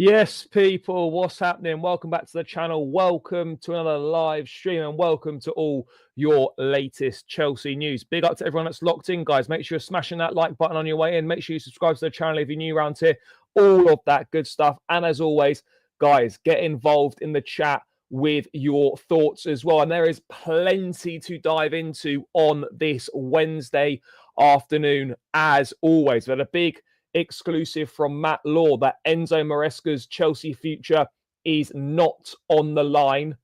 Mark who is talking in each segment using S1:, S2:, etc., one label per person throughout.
S1: Yes, people, what's happening? Welcome back to the channel. Welcome to another live stream and welcome to all your latest Chelsea news. Big up to everyone that's locked in, guys. Make sure you're smashing that like button on your way in. Make sure you subscribe to the channel if you're new around here. All of that good stuff. And as always, guys, get involved in the chat with your thoughts as well. And there is plenty to dive into on this Wednesday afternoon, as always. We had a big exclusive from Matt Law that Enzo Moresca's Chelsea future is not on the line.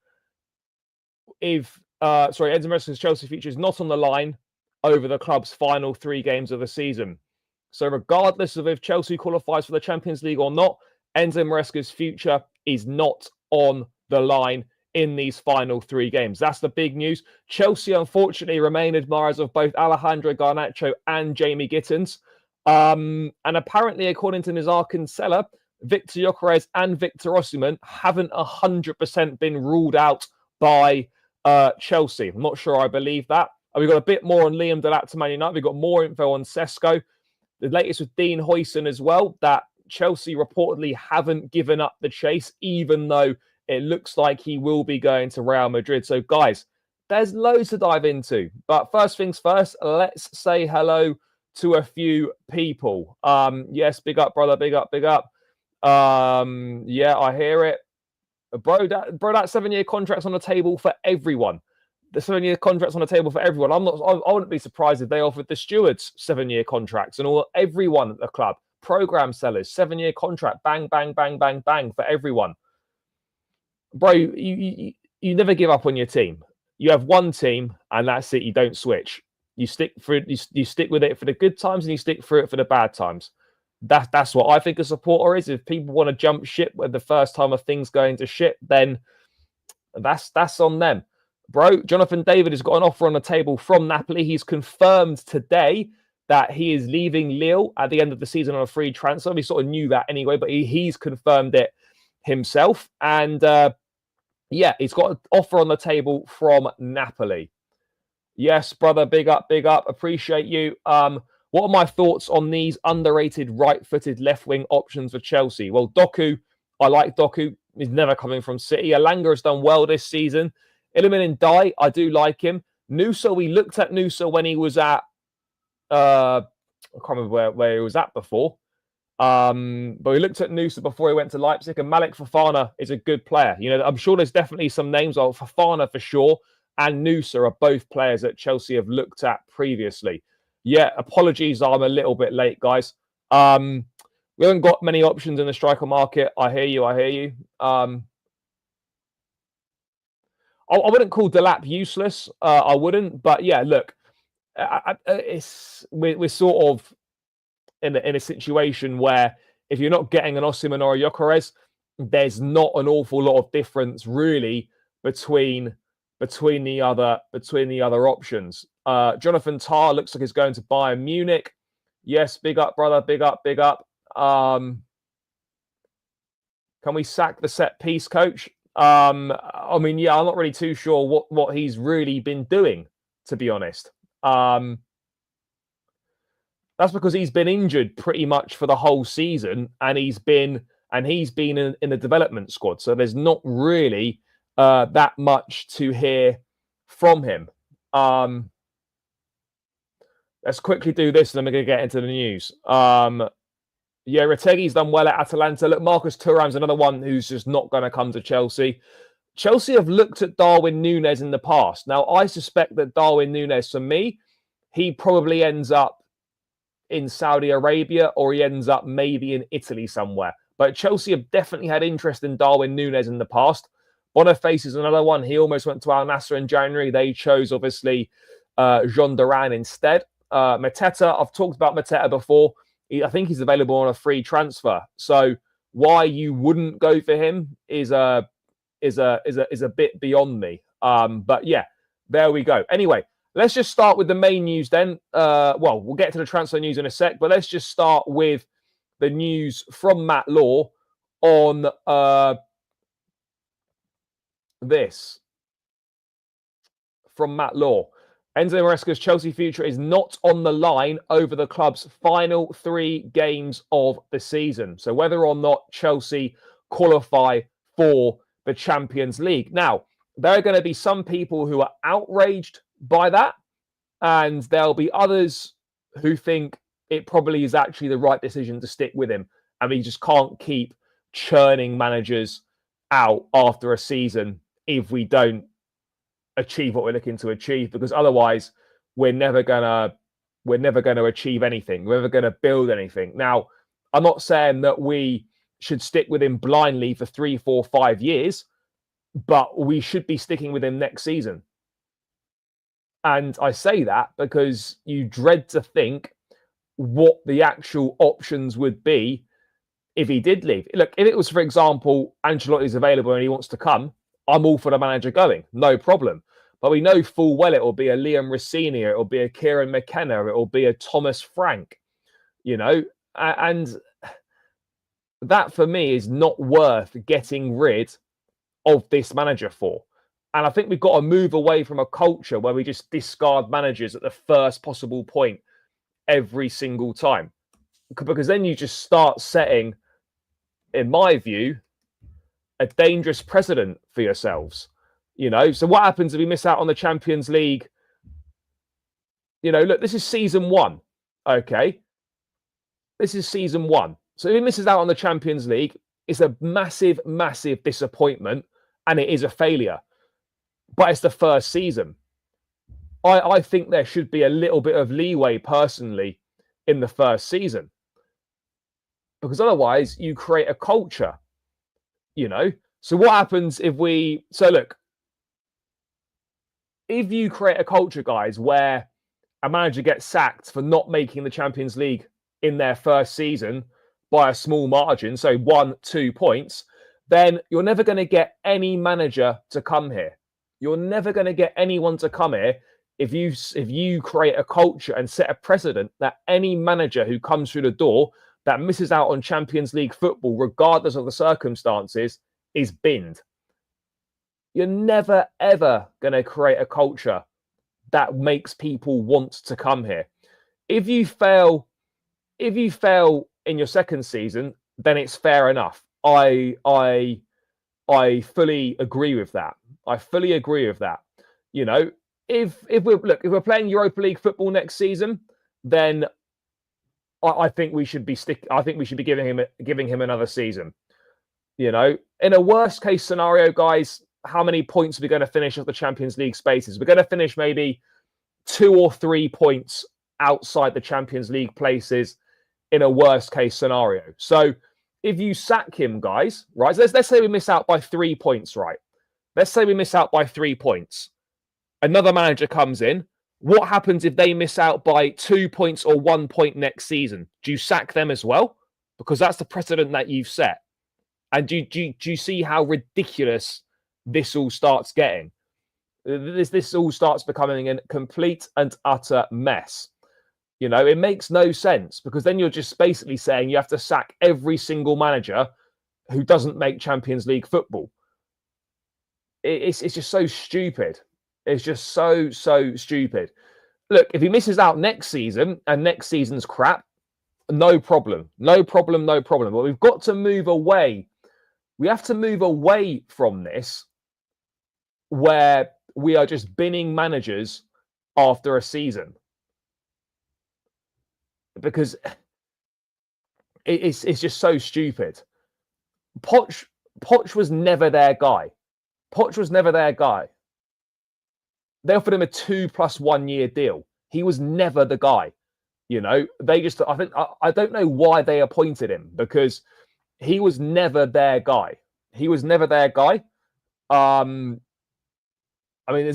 S1: Enzo Moresca's Chelsea future is not on the line over the club's final 3 games of the season. So regardless of if Chelsea qualifies for the Champions League or not, Enzo Moresca's future is not on the line in these final 3 games. That's the big news. Chelsea, unfortunately, remain admirers of both Alejandro Garnacho and Jamie Gittins. And apparently, according to Nizar Kinsella, Victor Gyökeres and Victor Osimhen haven't 100% been ruled out by Chelsea. I'm not sure I believe that. We've got a bit more on Liam Dilap to Man United. We've got more info on Sesko. The latest with Dean Huijsen as well, that Chelsea reportedly haven't given up the chase, even though it looks like he will be going to Real Madrid. So, guys, there's loads to dive into. But first things first, let's say hello to a few people. Yes, big up, brother. Big up, big up. Yeah, I hear it. Bro, that 7-year contract's on the table for everyone. The 7-year contract's on the table for everyone. I wouldn't be surprised if they offered the stewards 7-year contracts and everyone at the club. Program sellers, 7-year contract, bang, bang, bang, bang, bang for everyone. Bro, you never give up on your team. You have one team, and that's it. You don't switch. You stick with it for the good times, and you stick through it for the bad times. That's what I think a supporter is. If people want to jump ship with the first time of things going to shit, then that's on them. Bro, Jonathan David has got an offer on the table from Napoli. He's confirmed today that he is leaving Lille at the end of the season on a free transfer. We sort of knew that anyway, but he's confirmed it himself. And yeah, he's got an offer on the table from Napoli. Yes, brother, big up, appreciate you. What are my thoughts on these underrated right-footed left-wing options for Chelsea? Well, Doku, I like Doku. He's never coming from City. Alanga has done well this season. Iliman Ndiaye, I do like him. Nusa, we looked at Nusa when he was at, I can't remember where he was at before. But we looked at Nusa before he went to Leipzig, and Malik Fofana is a good player. You know, I'm sure there's definitely some names. Of Fofana for sure, and Nusa are both players that Chelsea have looked at previously. Yeah, apologies, I'm a little bit late, guys. We haven't got many options in the striker market. I hear you. I wouldn't call Dilap useless. I wouldn't. But yeah, look, we're sort of in a situation where if you're not getting an Osimhen or a Gyökeres, there's not an awful lot of difference really between the other options. Jonathan Tah looks like he's going to Bayern Munich. Yes, big up, brother. Big up. Can we sack the set piece coach? I mean, yeah, I'm not really too sure what he's really been doing, to be honest. That's because he's been injured pretty much for the whole season, and he's been in the development squad. So there's not really that much to hear from him. Let's quickly do this, and then we're going to get into the news. Yeah, Retegi's done well at Atalanta. Look, Marcus Thuram's another one who's just not going to come to Chelsea. Chelsea have looked at Darwin Núñez in the past. Now, I suspect that Darwin Núñez, for me, he probably ends up in Saudi Arabia, or he ends up maybe in Italy somewhere. But Chelsea have definitely had interest in Darwin Núñez in the past. Boniface is another one. He almost went to Al Nassr in January. They chose, obviously, Jean Duran instead. Mateta, I've talked about Mateta before. I think he's available on a free transfer. So why you wouldn't go for him is a bit beyond me. But yeah, there we go. Anyway, let's just start with the main news then. Well, we'll get to the transfer news in a sec, but let's just start with the news from Matt Law on this. From Matt Law. Enzo Moresca's Chelsea future is not on the line over the club's final 3 games of the season. So whether or not Chelsea qualify for the Champions League. Now, there are going to be some people who are outraged by that, and there'll be others who think it probably is actually the right decision to stick with him. And we just can't keep churning managers out after a season if we don't achieve what we're looking to achieve, because otherwise we're never gonna achieve anything. We're never gonna build anything. Now, I'm not saying that we should stick with him blindly for 3, 4, 5 years, but we should be sticking with him next season. And I say that because you dread to think what the actual options would be if he did leave. Look, if it was, for example, Ancelotti's available and he wants to come, I'm all for the manager going, no problem. But we know full well it will be a Liam Rossini, it will be a Kieran McKenna, it will be a Thomas Frank, and that for me is not worth getting rid of this manager for. And I think we've got to move away from a culture where we just discard managers at the first possible point every single time. Because then you just start setting, in my view, a dangerous precedent for yourselves. So what happens if we miss out on the Champions League? Look, this is season 1. Okay. This is season 1. So if he misses out on the Champions League, it's a massive, massive disappointment and it is a failure. But it's the first season. I think there should be a little bit of leeway personally in the first season. Because otherwise you create a culture, So what happens if look, if you create a culture, guys, where a manager gets sacked for not making the Champions League in their first season by a small margin, so 1-2 points, then you're never going to get any manager to come here. You're never going to get anyone to come here if you create a culture and set a precedent that any manager who comes through the door that misses out on Champions League football, regardless of the circumstances, is binned. You're never, ever going to create a culture that makes people want to come here. If you fail in your second season, then it's fair enough. I fully agree with that. If we're playing Europa League football next season, then I think we should be giving him another season. In a worst case scenario, guys, how many points are we going to finish off the Champions League spaces? We're going to finish maybe 2 or 3 points outside the Champions League places in a worst case scenario. So if you sack him, guys, right? Let's say we miss out by 3 points, right? Let's say we miss out by 3 points. Another manager comes in. What happens if they miss out by 2 points or 1 point next season? Do you sack them as well? Because that's the precedent that you've set. And do you see how ridiculous this all starts getting? This all starts becoming a complete and utter mess. It makes no sense, because then you're just basically saying you have to sack every single manager who doesn't make Champions League football. It's just so stupid. It's just so stupid. Look, if he misses out next season and next season's crap, no problem. But we've got to move away. We have to move away from this where we are just binning managers after a season. Because it's just so stupid. Poch was never their guy. They offered him a 2+1 year deal. He was never the guy. I don't know why they appointed him, because he was never their guy. As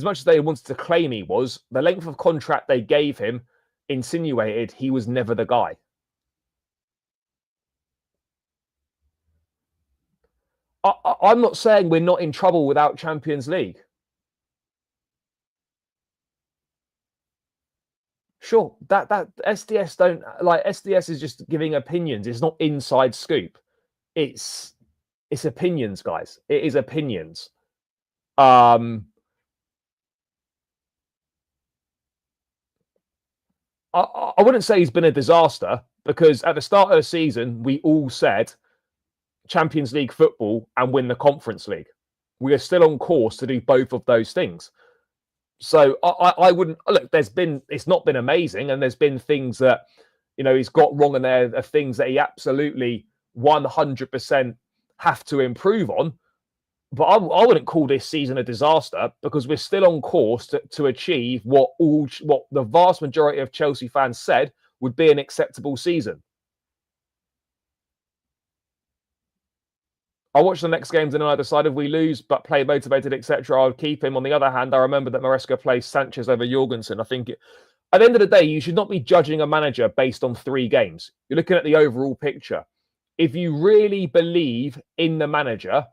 S1: much as they wanted to claim he was, the length of contract they gave him insinuated he was never the guy. I'm not saying we're not in trouble without Champions League. Sure, that SDS don't like. SDS is just giving opinions. It's not inside scoop. It's opinions, guys. It is opinions. I wouldn't say he's been a disaster, because at the start of the season, we all said Champions League football and win the Conference League. We are still on course to do both of those things. So I wouldn't look. It's not been amazing, and there's been things that he's got wrong, and there are things that he absolutely 100% have to improve on. But I wouldn't call this season a disaster, because we're still on course to achieve what the vast majority of Chelsea fans said would be an acceptable season. I watched the next games and I decided, we lose but play motivated, etc., I would keep him. On the other hand, I remember that Moresca plays Sanchez over Jorgensen. I think at the end of the day, you should not be judging a manager based on 3 games. You're looking at the overall picture. If you really believe in the manager,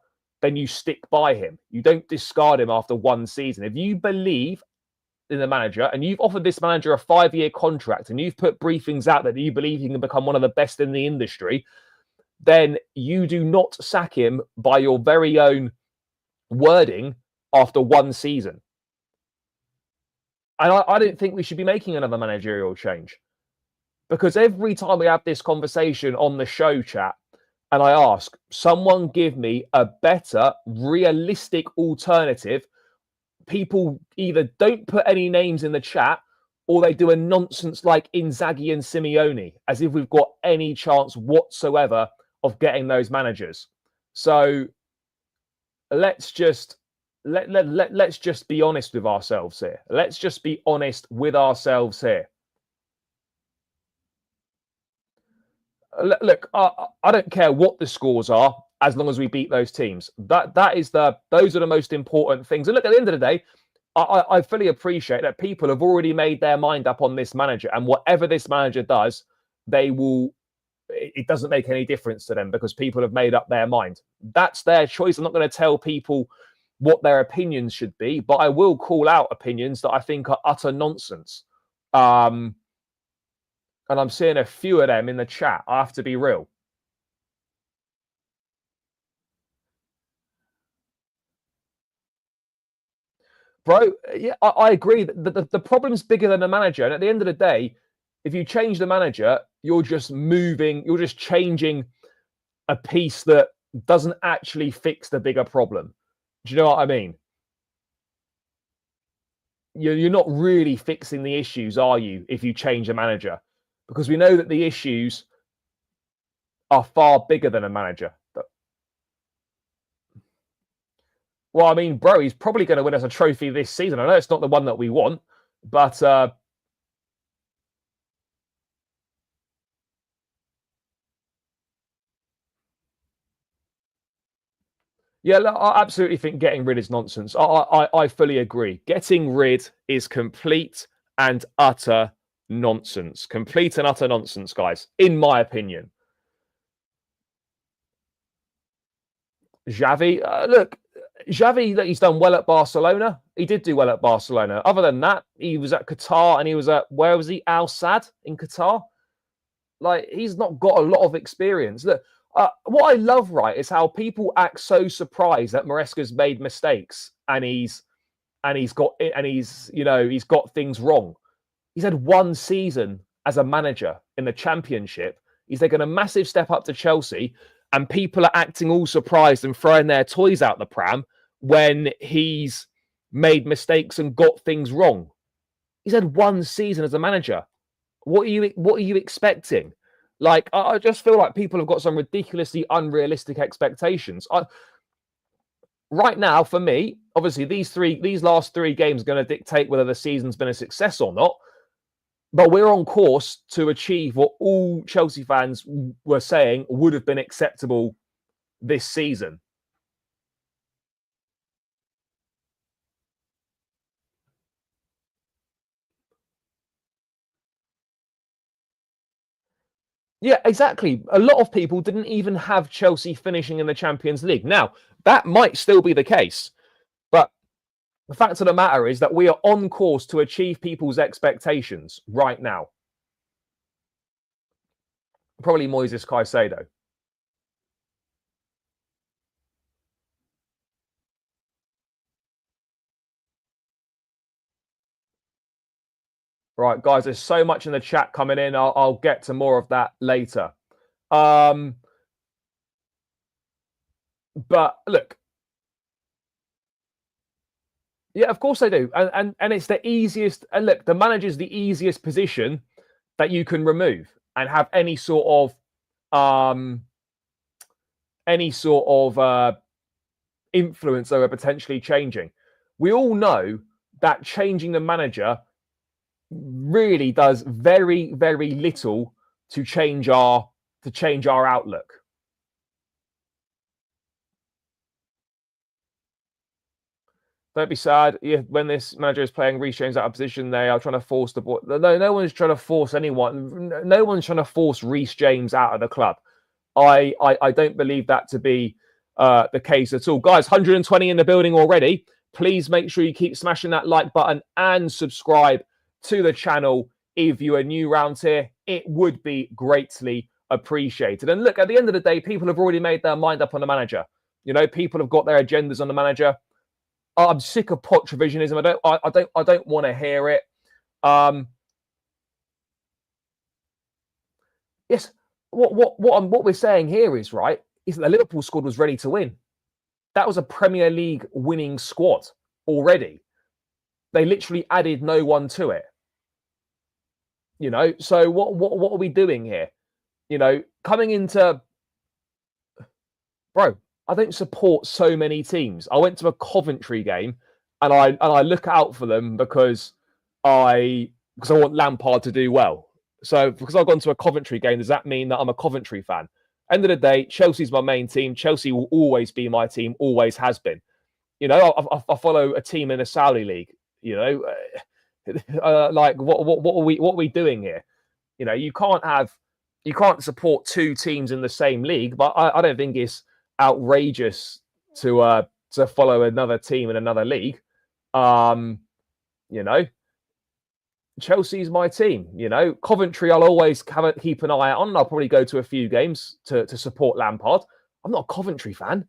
S1: then you stick by him. You don't discard him after 1 season. If you believe in the manager and you've offered this manager a 5-year contract and you've put briefings out that you believe he can become one of the best in the industry, then you do not sack him by your very own wording after 1 season. And I don't think we should be making another managerial change, because every time we have this conversation on the show, chat, and I ask, someone give me a better, realistic alternative, people either don't put any names in the chat, or they do a nonsense like Inzaghi and Simeone, as if we've got any chance whatsoever of getting those managers. So let's just let's just be honest with ourselves here. Let's just be honest with ourselves here. Look, I don't care what the scores are, as long as we beat those teams. Those are the most important things. And look, at the end of the day, I fully appreciate that people have already made their mind up on this manager, and whatever this manager does, they will. It doesn't make any difference to them, because people have made up their mind. That's their choice. I'm not going to tell people what their opinions should be, but I will call out opinions that I think are utter nonsense. And I'm seeing a few of them in the chat. I have to be real. Bro, yeah, I agree. The problem's bigger than the manager. And at the end of the day, if you change the manager, you're just changing a piece that doesn't actually fix the bigger problem. Do you know what I mean? You're not really fixing the issues, are you, if you change a manager? Because we know that the issues are far bigger than a manager. Well, I mean, bro, he's probably going to win us a trophy this season. I know it's not the one that we want, but yeah, I absolutely think getting rid is nonsense. I fully agree. Getting rid is complete and utter nonsense. Complete and utter nonsense, guys, in my opinion. Xavi, look, he's done well at Barcelona. He did do well at Barcelona. Other than that, he was at Qatar, and he was at, where was he? Al Sadd in Qatar. Like, he's not got a lot of experience. Look, what I love, right, is how people act so surprised that Moresca's made mistakes and he's got things wrong. He's had 1 season as a manager in the Championship. He's taken a massive step up to Chelsea, and people are acting all surprised and throwing their toys out the pram when he's made mistakes and got things wrong. He's had 1 season as a manager. What are you expecting? Like, I just feel like people have got some ridiculously unrealistic expectations. Right now, for me, obviously, these last 3 games are going to dictate whether the season's been a success or not. But we're on course to achieve what all Chelsea fans were saying would have been acceptable this season. Yeah, exactly. A lot of people didn't even have Chelsea finishing in the Champions League. Now, that might still be the case, but the fact of the matter is that we are on course to achieve people's expectations right now. Probably Moises Caicedo. Right, guys, there's so much in the chat coming in. I'll get to more of that later. But look, yeah, of course they do, and it's the easiest. And look, the manager's the easiest position that you can remove and have any sort of influence over potentially changing. We all know that changing the manager really does very, very little to change our outlook. Don't be sad. Yeah, when this manager is playing Rhys James out of position, they are trying to force the ball. No one's trying to force anyone. No one's trying to force Rhys James out of the club. I don't believe that to be the case at all. Guys, 120 in the building already. Please make sure you keep smashing that like button and subscribe to the channel if you are new around here. It would be greatly appreciated. And look, at the end of the day, people have already made their mind up on the manager. You know, people have got their agendas on the manager. I'm sick of Poch revisionism. I don't want to hear it. Yes, what we're saying here is right. Is that the Liverpool squad was ready to win. That was a Premier League winning squad already. They literally added no one to it. You know, so what are we doing here? You know, coming into, bro, I don't support so many teams. I went to a Coventry game and I look out for them because I want Lampard to do well. So because I've gone to a Coventry game, does that mean that I'm a Coventry fan? End of the day, Chelsea's my main team. Chelsea will always be my team, always has been. You know, I follow a team in the Saudi League. You know, like what are we doing here? You know, you can't support two teams in the same league, but I don't think it's outrageous to follow another team in another league. You know, Chelsea's my team. You know, Coventry I'll always keep an eye on. I'll probably go to a few games to support Lampard. I'm not a Coventry fan.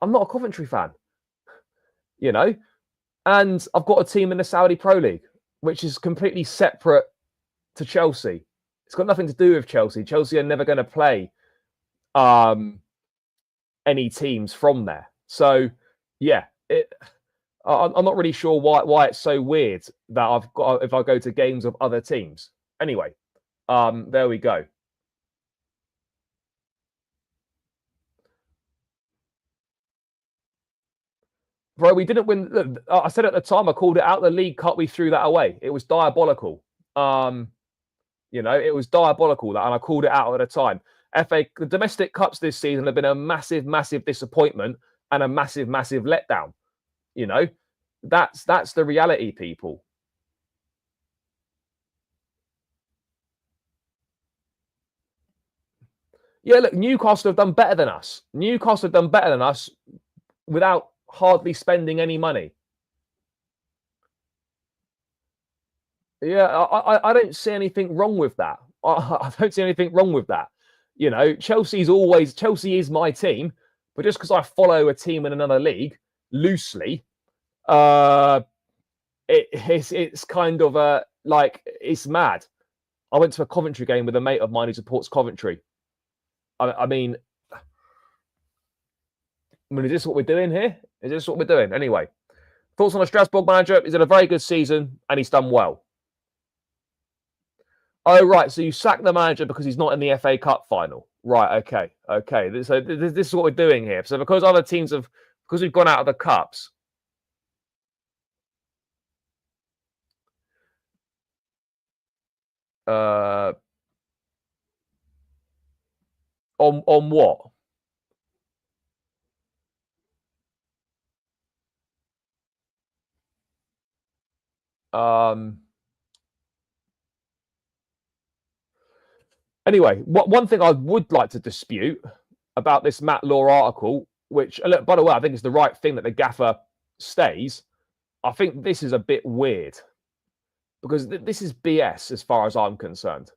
S1: I'm not a Coventry fan. You know, and I've got a team in the Saudi Pro League, which is completely separate to Chelsea. It's got nothing to do with Chelsea. Chelsea are never going to play any teams from there. So, yeah, I'm not really sure why it's so weird that I've got if I go to games of other teams. Anyway, there we go. Bro, we didn't win. Look, I said at the time, I called it out. The League Cup, we threw that away. It was diabolical. You know, it was diabolical, and I called it out at the time. The domestic cups this season have been a massive, massive disappointment and a massive, massive letdown. You know, that's the reality, people. Yeah, look, Newcastle have done better than us. Newcastle have done better than us without hardly spending any money. Yeah, I don't see anything wrong with that. I don't see anything wrong with that. You know, Chelsea is my team, but just because I follow a team in another league loosely, it's kind of like it's mad. I went to a Coventry game with a mate of mine who supports Coventry. I mean, is this what we're doing here? Is this what we're doing? Anyway, thoughts on the Strasbourg manager? He's had a very good season and he's done well. Oh, right. So you sack the manager because he's not in the FA Cup final. Right. Okay. Okay. So this is what we're doing here. So because other teams because we've gone out of the cups. On what? Anyway, one thing I would like to dispute about this Matt Law article, which, look, by the way, I think it's the right thing that the gaffer stays. I think this is a bit weird because this is BS as far as I'm concerned.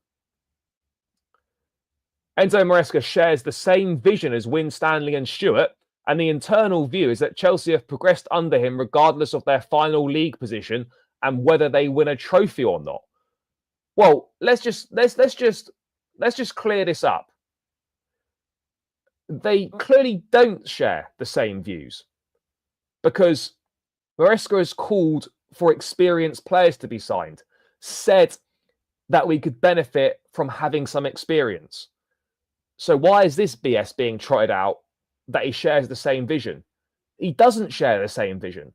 S1: Enzo Moresca shares the same vision as Wyn, Stanley and Stewart, and the internal view is that Chelsea have progressed under him regardless of their final league position and whether they win a trophy or not. Well, let's just clear this up. They clearly don't share the same views, because Moresca has called for experienced players to be signed, said that we could benefit from having some experience. So why is this BS being trotted out that he shares the same vision? He doesn't share the same vision.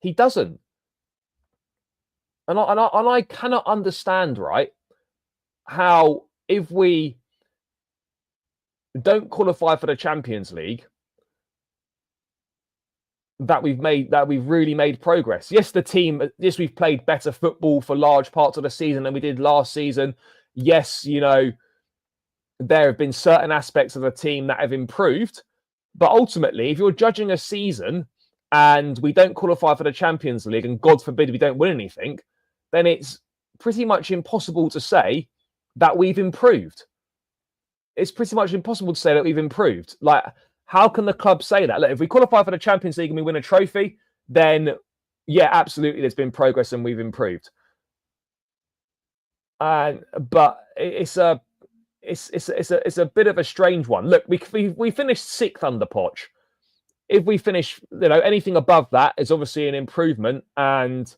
S1: He doesn't. And I cannot understand, right, how if we don't qualify for the Champions League, that we've really made progress. Yes, we've played better football for large parts of the season than we did last season. Yes, there have been certain aspects of the team that have improved. But ultimately, if you're judging a season and we don't qualify for the Champions League, and God forbid we don't win anything, then it's pretty much impossible to say that we've improved. It's pretty much impossible to say that we've improved. Like, how can the club say that? Look, if we qualify for the Champions League and we win a trophy, then yeah, absolutely, there's been progress and we've improved. But it's a bit of a strange one. Look, we finished 6th under Poch. If we finish, anything above that is obviously an improvement, and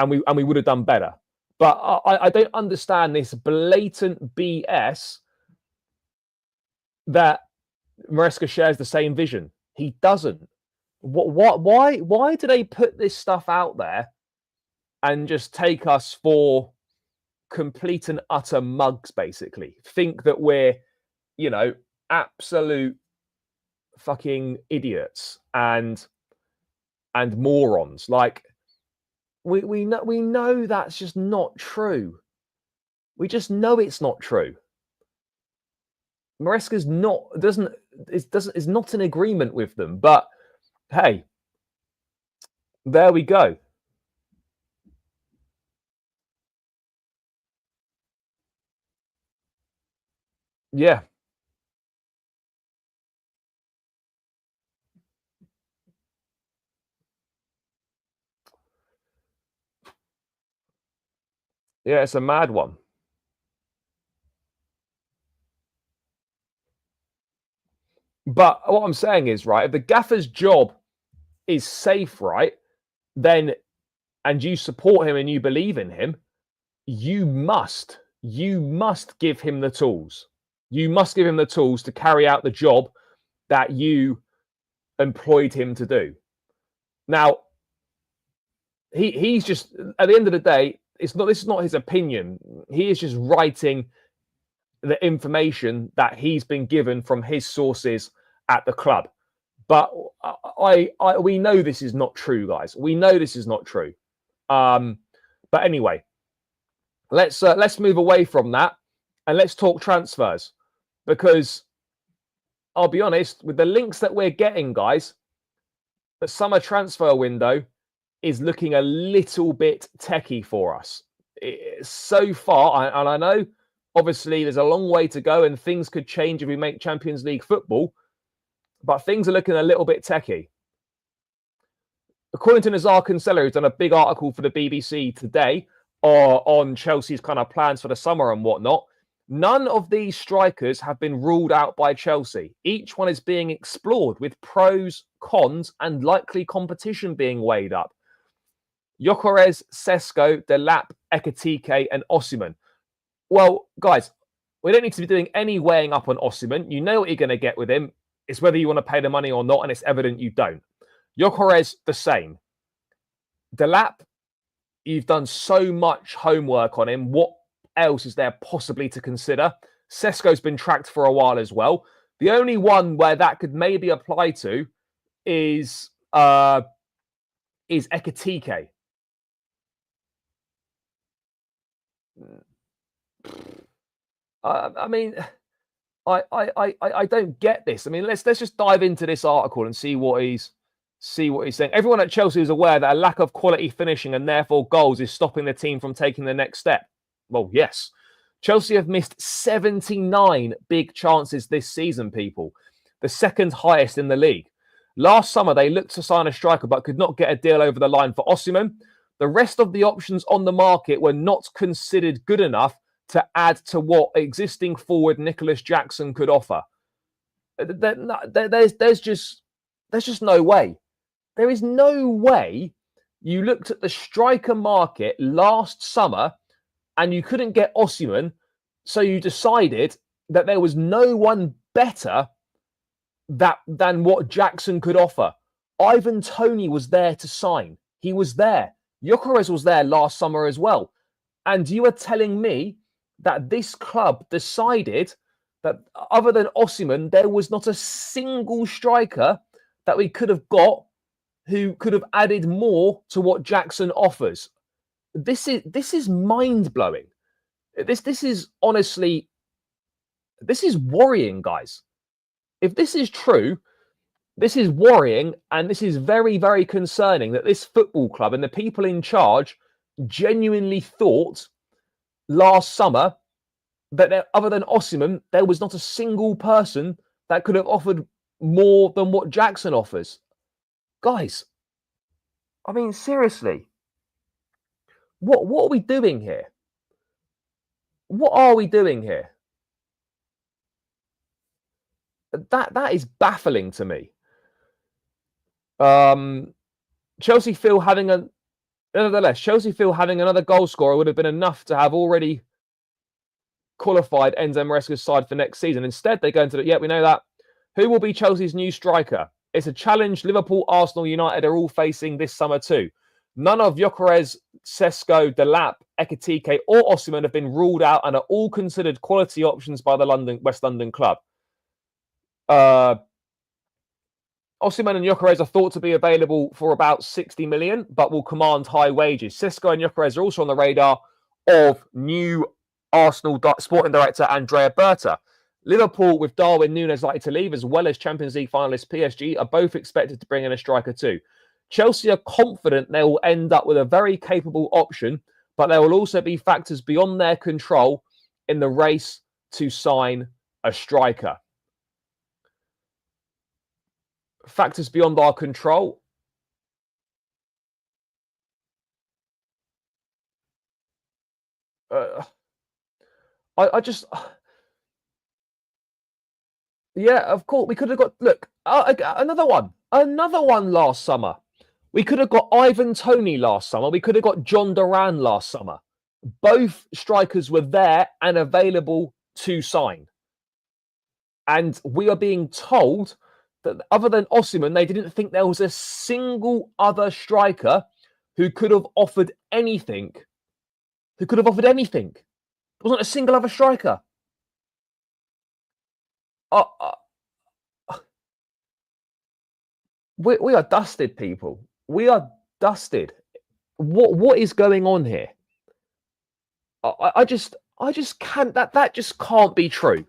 S1: we would have done better. But I don't understand this blatant BS that Moresca shares the same vision. He doesn't. Why do they put this stuff out there and just take us for complete and utter mugs, basically? Think that we're, absolute fucking idiots and morons. Like, we know that's just not true. We just know it's not true. Moresca's is not in agreement with them. But hey, there we go. Yeah. Yeah, it's a mad one. But what I'm saying is, right, if the gaffer's job is safe, right, then, and you support him and you believe in him, you must give him the tools. You must give him the tools to carry out the job that you employed him to do. Now, he's just, at the end of the day, this is not his opinion. He is just writing the information that he's been given from his sources at the club. But we know this is not true, guys. We know this is not true. But anyway, let's move away from that and let's talk transfers, because I'll be honest, with the links that we're getting, guys, the summer transfer window is looking a little bit techie for us. So far, and I know obviously there's a long way to go and things could change if we make Champions League football, but things are looking a little bit techie. According to Nazar Kinsella, who's done a big article for the BBC today on Chelsea's kind of plans for the summer and whatnot, none of these strikers have been ruled out by Chelsea. Each one is being explored with pros, cons, and likely competition being weighed up. Gyökeres, Sesko, Dilap, Ekitike, and Osimhen. Well, guys, we don't need to be doing any weighing up on Osimhen. You know what you're going to get with him. It's whether you want to pay the money or not, and it's evident you don't. Gyökeres, the same. Dilap, you've done so much homework on him. What else is there possibly to consider? Sesko's been tracked for a while as well. The only one where that could maybe apply to is Ekitike. I mean, I don't get this. I mean, let's just dive into this article and see what he's saying. Everyone at Chelsea is aware that a lack of quality finishing and therefore goals is stopping the team from taking the next step. Well, yes. Chelsea have missed 79 big chances this season, people. The second highest in the league. Last summer, they looked to sign a striker but could not get a deal over the line for Osimhen. The rest of the options on the market were not considered good enough to add to what existing forward Nicholas Jackson could offer. There's just no way. There is no way you looked at the striker market last summer and you couldn't get Osimhen, so you decided that there was no one better than what Jackson could offer. Ivan Toney was there to sign. He was there. Gyökeres was there last summer as well. And you are telling me that this club decided that other than Osimhen, there was not a single striker that we could have got who could have added more to what Jackson offers. This is mind-blowing. This is honestly, this is worrying, guys. If this is true, this is worrying, and this is very, very concerning that this football club and the people in charge genuinely thought last summer that other than Osimhen, there was not a single person that could have offered more than what Jackson offers. Guys, I mean, seriously, what are we doing here? What are we doing here? That is baffling to me. Chelsea feel having another goal scorer would have been enough to have already qualified Enzo Moresca's side for next season. Instead, they go into it. Yeah, we know that. Who will be Chelsea's new striker? It's a challenge Liverpool, Arsenal, United are all facing this summer too. None of Gyökeres, Sesko, Dilap, Ekitike or Osimhen have been ruled out and are all considered quality options by the West London club. Osimhen and Gyökeres are thought to be available for about 60 million, but will command high wages. Sesko and Gyökeres are also on the radar of new Arsenal sporting director Andrea Berta. Liverpool, with Darwin Núñez likely to leave, as well as Champions League finalist PSG, are both expected to bring in a striker too. Chelsea are confident they will end up with a very capable option, but there will also be factors beyond their control in the race to sign a striker. Factors beyond our control. Yeah, of course. We could have got, look, another one last summer. We could have got Ivan Toney last summer. We could have got John Duran last summer. Both strikers were there and available to sign. And we are being told that other than Osimhen, they didn't think there was a single other striker who could have offered anything. There wasn't a single other striker. We are dusted, people. We are dusted. What is going on here? I just can't. That just can't be true.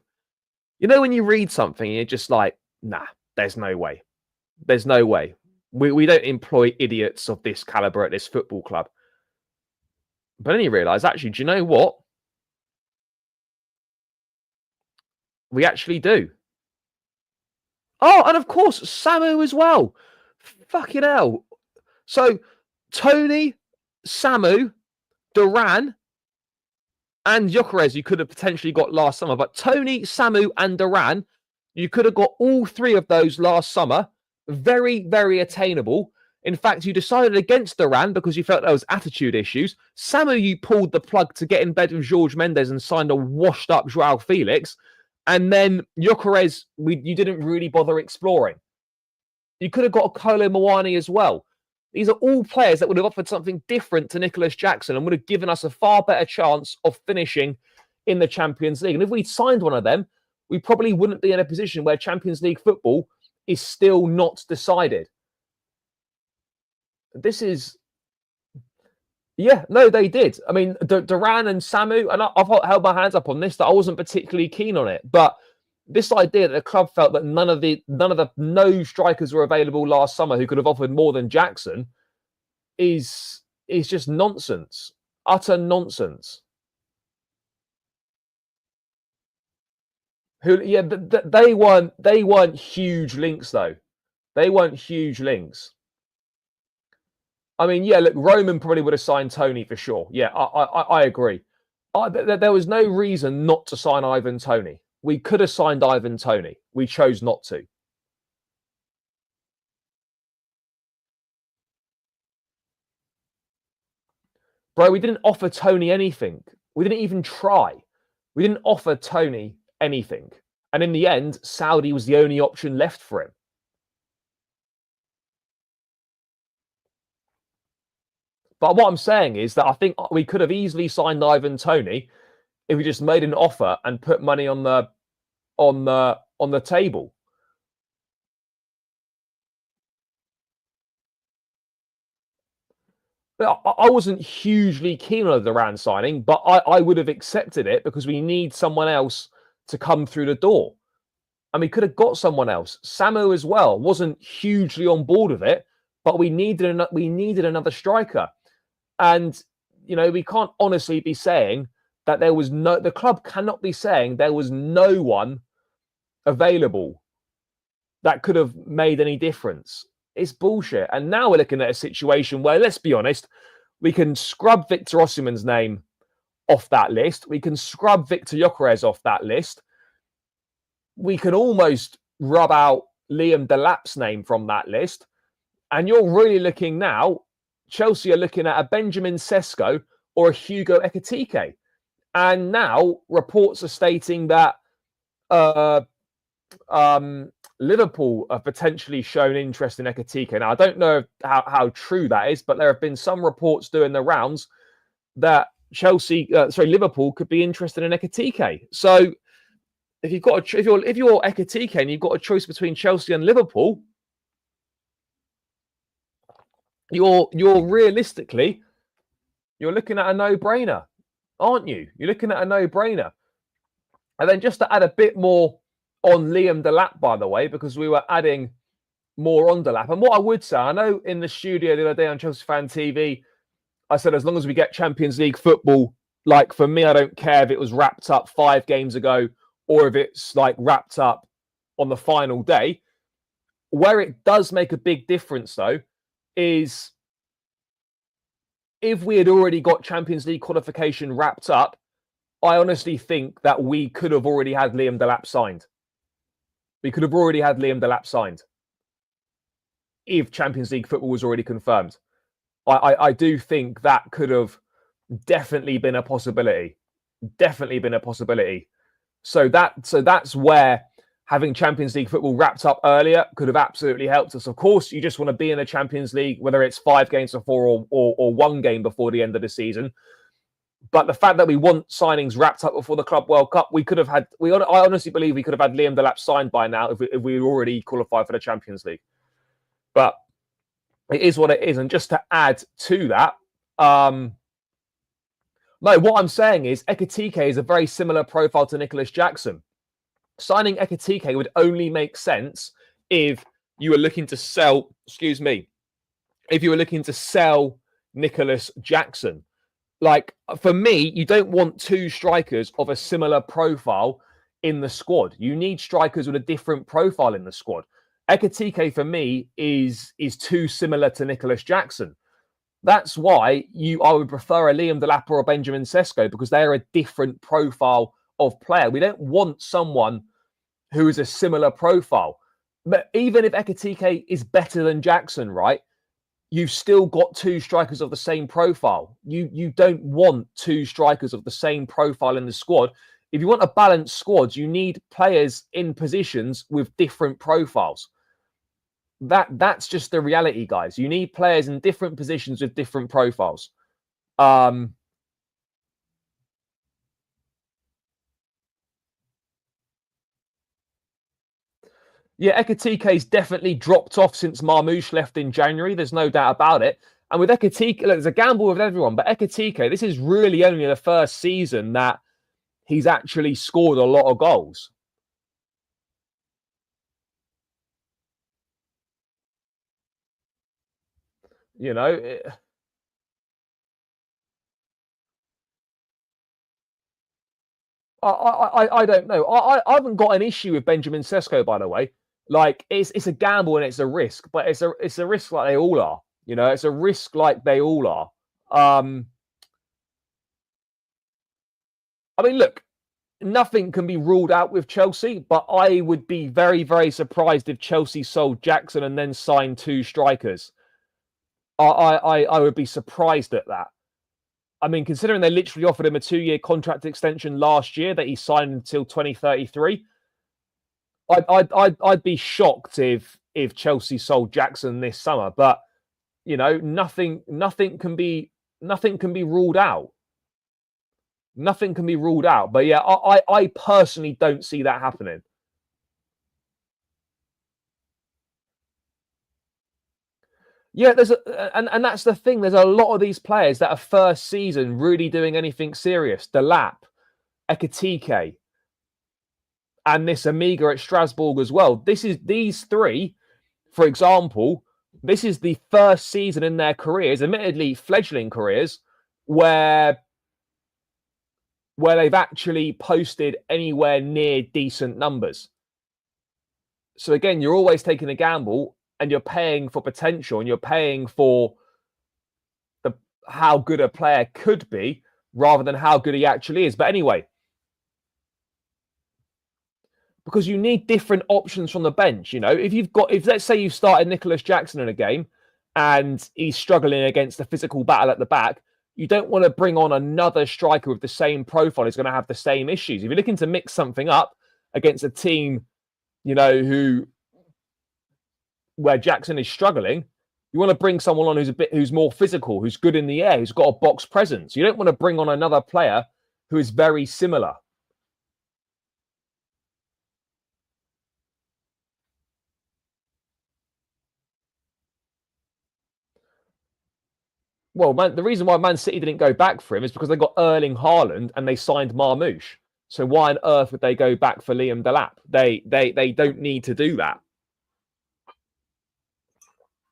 S1: You know, when you read something, you're just like, nah, there's no way. There's no way. We don't employ idiots of this caliber at this football club. But then you realise, actually, do you know what? We actually do. Oh, and of course, Samu as well. Fucking hell. So, Toney, Samu, Duran, and Gyökeres you could have potentially got last summer. But Toney, Samu, and Duran, you could have got all three of those last summer. Very, very attainable. In fact, you decided against Duran because you felt there was attitude issues. Samu, you pulled the plug to get in bed with Jorge Mendes and signed a washed-up Joao Felix. And then Gyökeres, you didn't really bother exploring. You could have got a Kolo Muani as well. These are all players that would have offered something different to Nicholas Jackson and would have given us a far better chance of finishing in the Champions League. And if we'd signed one of them, we probably wouldn't be in a position where Champions League football is still not decided. This is... Yeah, no, they did. I mean, Duran and Samu, and I've held my hands up on this, that I wasn't particularly keen on it. But this idea that the club felt that no strikers were available last summer who could have offered more than Jackson is just nonsense. Utter nonsense. They weren't huge links though. They weren't huge links. I mean, yeah, look, Roman probably would have signed Tony for sure. Yeah, I agree. There was no reason not to sign Ivan Tony. We could have signed Ivan Tony. We chose not to. Bro, we didn't offer Tony anything. We didn't even try. We didn't offer Tony anything. And in the end, Saudi was the only option left for him. But what I'm saying is that I think we could have easily signed Ivan Tony if we just made an offer and put money on the table. I wasn't hugely keen on the Duran signing, but I would have accepted it because we need someone else to come through the door. And we could have got someone else. Samu as well wasn't hugely on board with it, but we needed another striker. And we can't honestly be saying that the club cannot be saying there was no one available that could have made any difference. It's bullshit. And now we're looking at a situation where, let's be honest, we can scrub Victor Osimhen's name off that list. We can scrub Victor Gyökeres off that list. We can almost rub out Liam Delap's name from that list. And you're really looking now, Chelsea are looking at a Benjamin Sesko or a Hugo Ekitike. And now reports are stating that Liverpool have potentially shown interest in Ekitike. Now, I don't know how true that is, but there have been some reports doing the rounds that Liverpool could be interested in Ekitike. So if you're Ekitike and you've got a choice between Chelsea and Liverpool, you're realistically looking at a no-brainer, aren't you? You're looking at a no-brainer. And then just to add a bit more on Liam Delap, by the way, because we were adding more on Delap. And what I would say, I know in the studio the other day on Chelsea Fan TV, I said as long as we get Champions League football, like for me, I don't care if it was wrapped up 5 games ago or if it's like wrapped up on the final day. Where it does make a big difference, though, is if we had already got Champions League qualification wrapped up, I honestly think that we could have already had Liam Delap signed. We could have already had Liam Delap signed if Champions League football was already confirmed. I do think that could have definitely been a possibility. Definitely been a possibility. So that's where having Champions League football wrapped up earlier could have absolutely helped us. Of course, you just want to be in the Champions League, whether it's 5 games before or 1 game before the end of the season. But the fact that we want signings wrapped up before the Club World Cup, we could have had. I honestly believe we could have had Liam Delap signed by now if we already qualified for the Champions League. But it is what it is. And just to add to that, no, what I'm saying is Ekitike is a very similar profile to Nicholas Jackson. Signing Ekitike would only make sense if you were looking to sell. Excuse me, if you were looking to sell Nicholas Jackson. Like, for me, you don't want 2 strikers of a similar profile in the squad. You need strikers with a different profile in the squad. Ekitike, for me, is too similar to Nicholas Jackson. That's why I would prefer a Liam Delap or a Benjamin Sesko, because they are a different profile of player. We don't want someone who is a similar profile. But even if Ekitike is better than Jackson, right? You've still got 2 strikers of the same profile. You don't want 2 strikers of the same profile in the squad. If you want a balanced squad, you need players in positions with different profiles. That's just the reality, guys. You need players in different positions with different profiles. Yeah, Ekitike's definitely dropped off since Marmoush left in January. There's no doubt about it. And with Ekitike, there's a gamble with everyone. But Ekitike, this is really only the first season that he's actually scored a lot of goals. You know, I don't know. I haven't got an issue with Benjamin Sesko, by the way. Like, it's a gamble and it's a risk, but it's a risk like they all are. You know, it's a risk like they all are. I mean, look, nothing can be ruled out with Chelsea, but I would be very, very surprised if Chelsea sold Jackson and then signed 2 strikers. I would be surprised at that. I mean, considering they literally offered him a 2-year contract extension last year that he signed until 2033, I'd be shocked if Chelsea sold Jackson this summer. But you know, nothing can be ruled out. Nothing can be ruled out. But yeah, I personally don't see that happening. Yeah, and that's the thing. There's a lot of these players that are first season really doing anything serious. Dilap, Ekitike, and this Amiga at Strasbourg as well. These 3, for example, this is the first season in their careers, admittedly fledgling careers, where they've actually posted anywhere near decent numbers. So again, you're always taking a gamble, and you're paying for potential, and you're paying for how good a player could be rather than how good he actually is. But anyway, because you need different options from the bench. You know, if let's say you've started Nicholas Jackson in a game and he's struggling against the physical battle at the back, you don't want to bring on another striker with the same profile who's going to have the same issues. If you're looking to mix something up against a team, you know, where Jackson is struggling, you want to bring someone on who's more physical, who's good in the air, who's got a box presence. You don't want to bring on another player who is very similar. Well, the reason why Man City didn't go back for him is because they got Erling Haaland and they signed Marmoush. So why on earth would they go back for Liam Delap? They don't need to do that.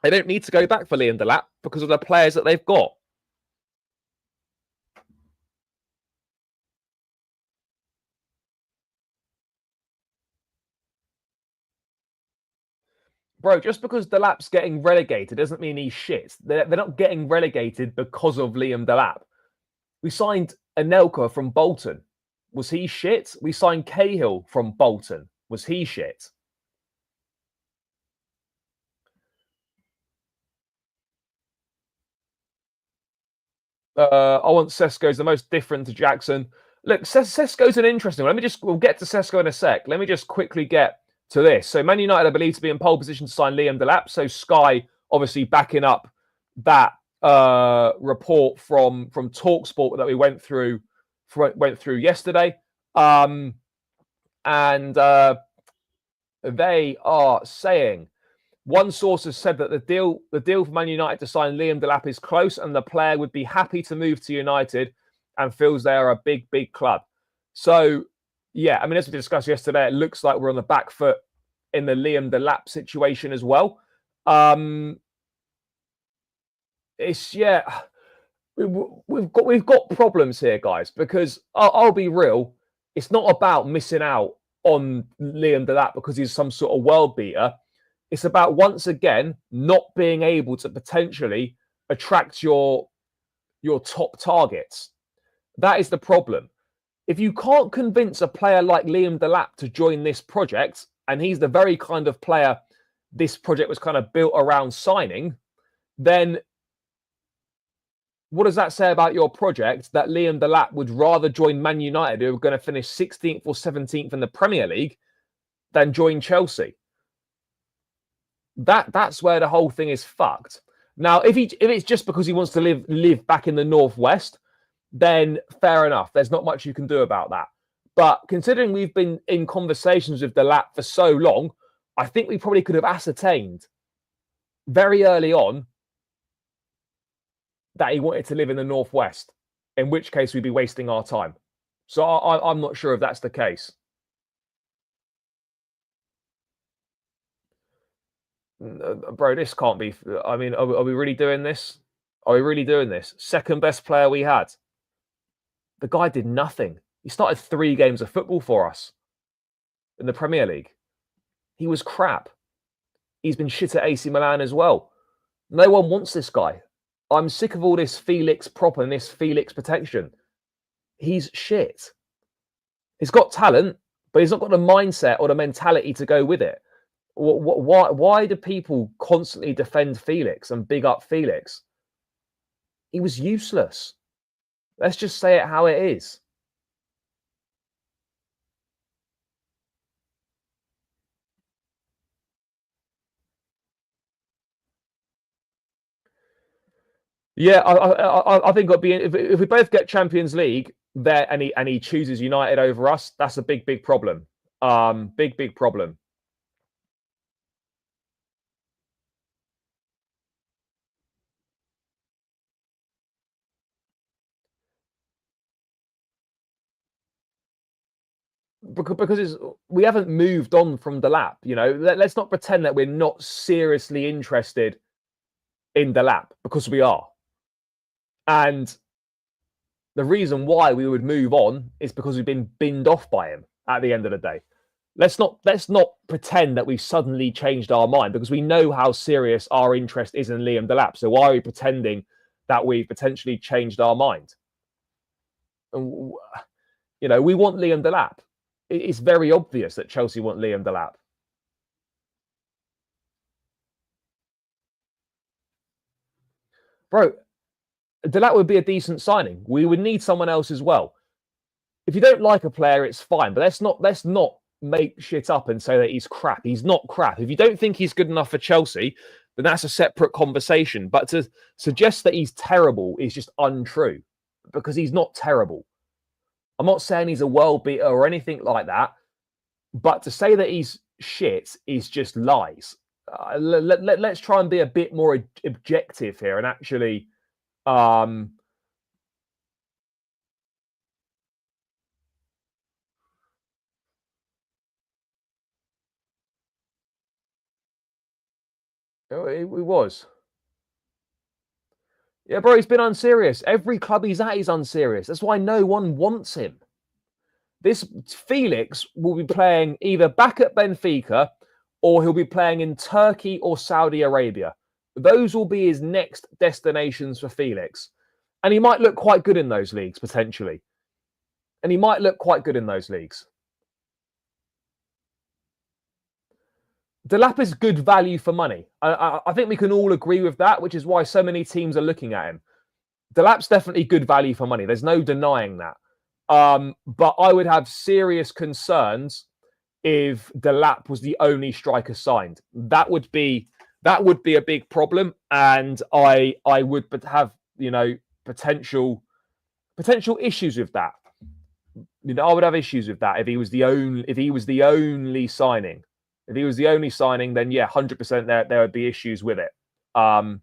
S1: They don't need to go back for Liam Delap because of the players that they've got. Bro, just because Delap's getting relegated doesn't mean he's shit. They're not getting relegated because of Liam Delap. We signed Anelka from Bolton. Was he shit? We signed Cahill from Bolton. Was he shit? I want Sesko's the most different to Jackson. Look, Sesko's an interesting one. We'll get to Sesko in a sec. Let me just quickly get to this. So Man United are believed to be in pole position to sign Liam Delap. So Sky obviously backing up that report from TalkSport that we went through yesterday. And they are saying, one source has said that the deal for Man United to sign Liam Delap is close, and the player would be happy to move to United and feels they are a big, big club. So, yeah, I mean, as we discussed yesterday, it looks like we're on the back foot in the Liam Delap situation as well. We've got problems here, guys, because I'll be real. It's not about missing out on Liam Delap because he's some sort of world beater. It's about, once again, not being able to potentially attract your top targets. That is the problem. If you can't convince a player like Liam Delap to join this project, and he's the very kind of player this project was kind of built around signing, then what does that say about your project that Liam Delap would rather join Man United, who are going to finish 16th or 17th in the Premier League, than join Chelsea? That's where the whole thing is fucked. Now, if it's just because he wants to live back in the Northwest, then fair enough. There's not much you can do about that. But considering we've been in conversations with Dilap for so long, I think we probably could have ascertained very early on that he wanted to live in the Northwest, in which case we'd be wasting our time. So I'm not sure if that's the case. Bro, this can't be. I mean, are we really doing this? Are we really doing this? Second best player we had. The guy did nothing. He started 3 games of football for us in the Premier League. He was crap. He's been shit at AC Milan as well. No one wants this guy. I'm sick of all this Felix prop and this Felix protection. He's shit. He's got talent, but he's not got the mindset or the mentality to go with it. Why do people constantly defend Felix and big up Felix? He was useless. Let's just say it how it is. Yeah, I think it'll be if we both get Champions League there, and he chooses United over us. That's a big problem. Big problem. Because we haven't moved on from Dilap. You know, let's not pretend that we're not seriously interested in Dilap, because we are. And the reason why we would move on is because we've been binned off by him at the end of the day. Let's not pretend that we've suddenly changed our mind, because we know how serious our interest is in Liam Dilap. So why are we pretending that we've potentially changed our mind? And, you know, we want Liam Dilap. It's very obvious that Chelsea want Liam Dilap. Bro, Dilap would be a decent signing. We would need someone else as well. If you don't like a player, it's fine, but let's not make shit up and say that he's crap. He's not crap. If you don't think he's good enough for Chelsea, then that's a separate conversation. But to suggest that he's terrible is just untrue, because he's not terrible. I'm not saying he's a world beater or anything like that, but to say that he's shit is just lies. Let's try and be a bit more objective here and actually it was. Yeah, bro, he's been unserious. Every club he's at, he's unserious. That's why no one wants him. This Felix will be playing either back at Benfica, or he'll be playing in Turkey or Saudi Arabia. Those will be his next destinations for Felix. And he might look quite good in those leagues, potentially. And he might look quite good in those leagues. Dilap is good value for money. I think we can all agree with that, which is why so many teams are looking at him. Dilap's definitely good value for money. There's no denying that. But I would have serious concerns if Dilap was the only striker signed. That would be a big problem, and I would have, you know, potential issues with that. You know, I would have issues with that if he was the only signing. If he was the only signing, then yeah, 100% there would be issues with it. But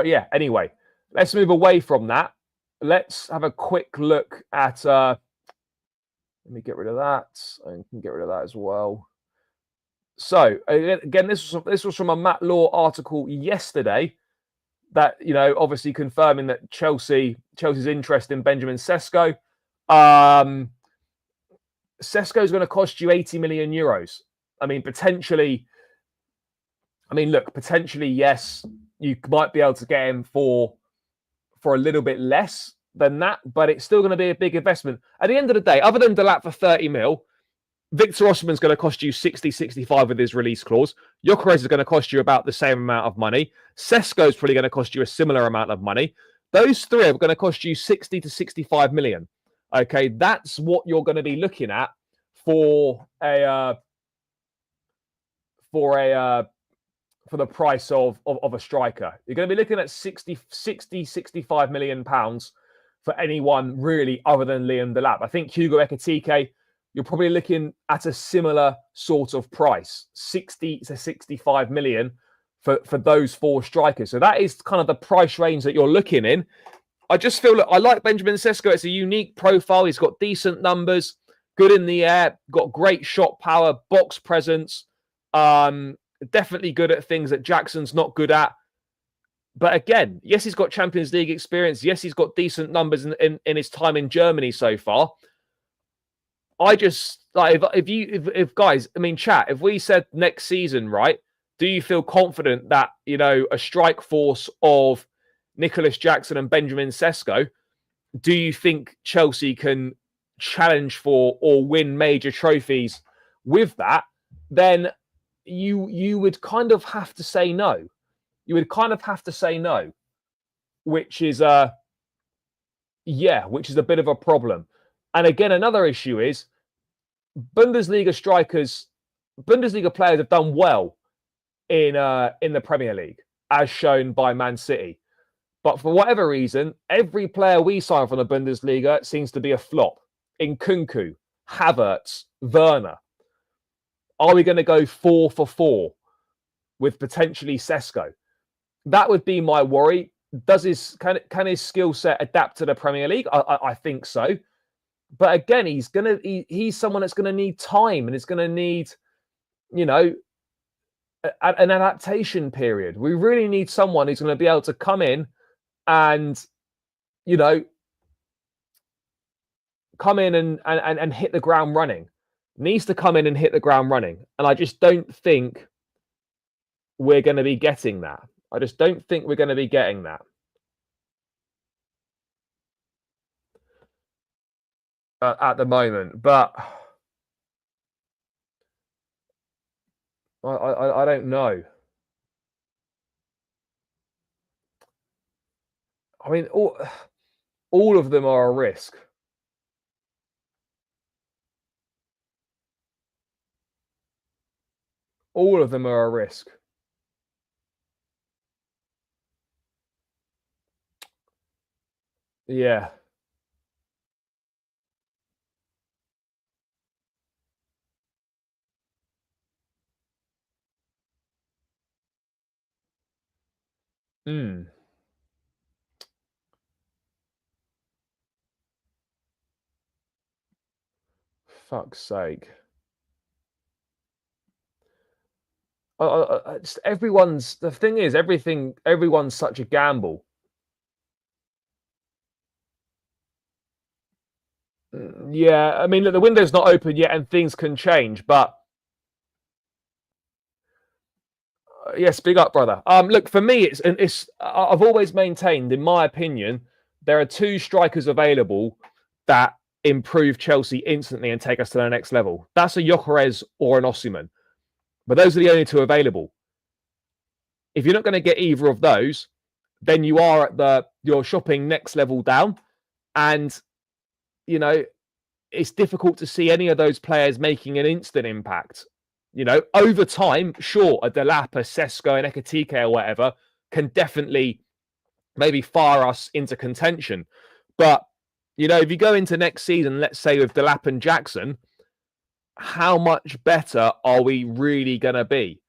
S1: yeah, anyway, let's move away from that. Let's have a quick look at. Let me get rid of that. I can get rid of that as well. So again, this was from a Matt Law article yesterday. That, you know, obviously confirming that Chelsea's interest in Benjamin Sesko. Sesko is going to cost you 80 million euros. I mean, potentially. I mean, look, potentially, yes, you might be able to get him for a little bit less than that, but it's still going to be a big investment. At the end of the day, other than Dilap for 30 mil, Victor Osimhen's going to cost you 60, 65 with his release clause. Gyökeres is going to cost you about the same amount of money. Sesko is probably going to cost you a similar amount of money. Those three are going to cost you 60 to 65 million. Okay, that's what you're going to be looking at for the price of a striker. You're going to be looking at 60, 65 million pounds for anyone really other than Liam Dilap. I think Hugo Ekitike, you're probably looking at a similar sort of price, 60 to 65 million for those four strikers. So that is kind of the price range that you're looking in. I just feel that I like Benjamin Sesko. It's a unique profile. He's got decent numbers, good in the air, got great shot power, box presence. Definitely good at things that Jackson's not good at. But again, yes, he's got Champions League experience. Yes, he's got decent numbers in his time in Germany so far. I just like if guys, I mean, chat, if we said next season, right, do you feel confident that, you know, a strike force of Nicholas Jackson and Benjamin Sesko, do you think Chelsea can challenge for or win major trophies with that? Then you would kind of have to say no. You would kind of have to say no, which is which is a bit of a problem. And again, another issue is Bundesliga players have done well in the Premier League, as shown by Man City. But for whatever reason, every player we sign from the Bundesliga seems to be a flop. Nkunku, Havertz, Werner. Are we going to go 4 for 4 with potentially Sesko? That would be my worry. Can his skill set adapt to the Premier League? I think so. But again, he's someone that's going to need time, and it's going to need, you know, an adaptation period. We really need someone who's going to be able to come in and, you know, come in and hit the ground running. Needs to come in and hit the ground running. And I just don't think we're going to be getting that. I just don't think we're going to be getting that. At the moment. But I don't know. I mean, all of them are a risk. All of them are a risk. Yeah. Fuck's sake. The thing is, everyone's such a gamble. Yeah, I mean, look, the window's not open yet and things can change, but yes, big up, brother. Look, for me, I've always maintained, in my opinion, there are 2 strikers available that improve Chelsea instantly and take us to the next level. That's a Gyökeres or an Osimhen. But those are the only 2 available. If you're not going to get either of those, then you're shopping next level down. And, you know, it's difficult to see any of those players making an instant impact. You know, over time, sure, a Dilap, a Sesko, an Ekatike or whatever can definitely maybe fire us into contention. But, you know, if you go into next season, let's say with Dilap and Jackson, how much better are we really going to be?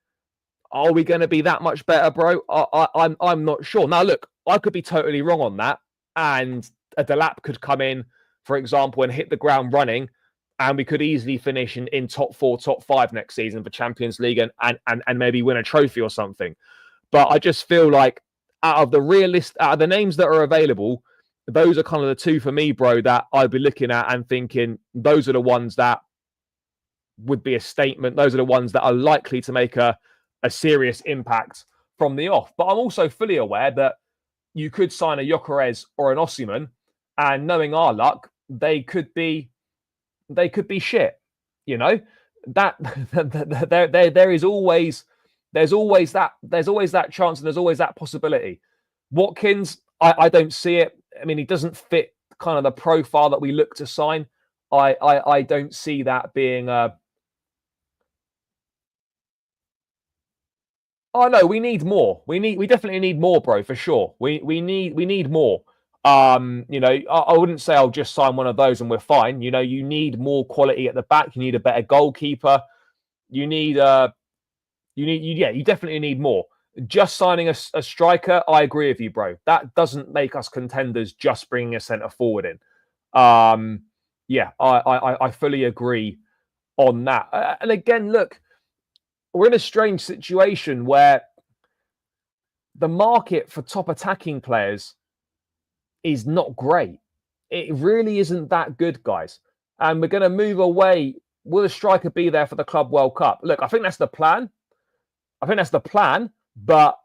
S1: Are we going to be that much better, bro? I'm not sure. Now, look, I could be totally wrong on that. And a Dilap could come in, for example, and hit the ground running. And we could easily finish in top 4, top 5 next season for Champions League and maybe win a trophy or something. But I just feel like out of the names that are available, those are kind of the 2 for me, bro, that I'd be looking at and thinking those are the ones that would be a statement. Those are the ones that are likely to make a serious impact from the off. But I'm also fully aware that you could sign a Gyökeres or an Osimhen, and knowing our luck, they could be shit. You know, that there's always that chance, and there's always that possibility. Watkins, I don't see it. I mean, he doesn't fit kind of the profile that we look to sign. I don't see that being Oh no, we need more. We definitely need more, bro, for sure. We need more. You know, I wouldn't say I'll just sign one of those and we're fine. You know, you need more quality at the back. You need a better goalkeeper. You definitely need more. Just signing a striker, I agree with you, bro. That doesn't make us contenders just bringing a centre forward in. I fully agree on that. And again, look, we're in a strange situation where the market for top attacking players is not great. It really isn't that good, guys. And we're going to move away. Will the striker be there for the Club World Cup? Look, I think that's the plan. I think that's the plan, but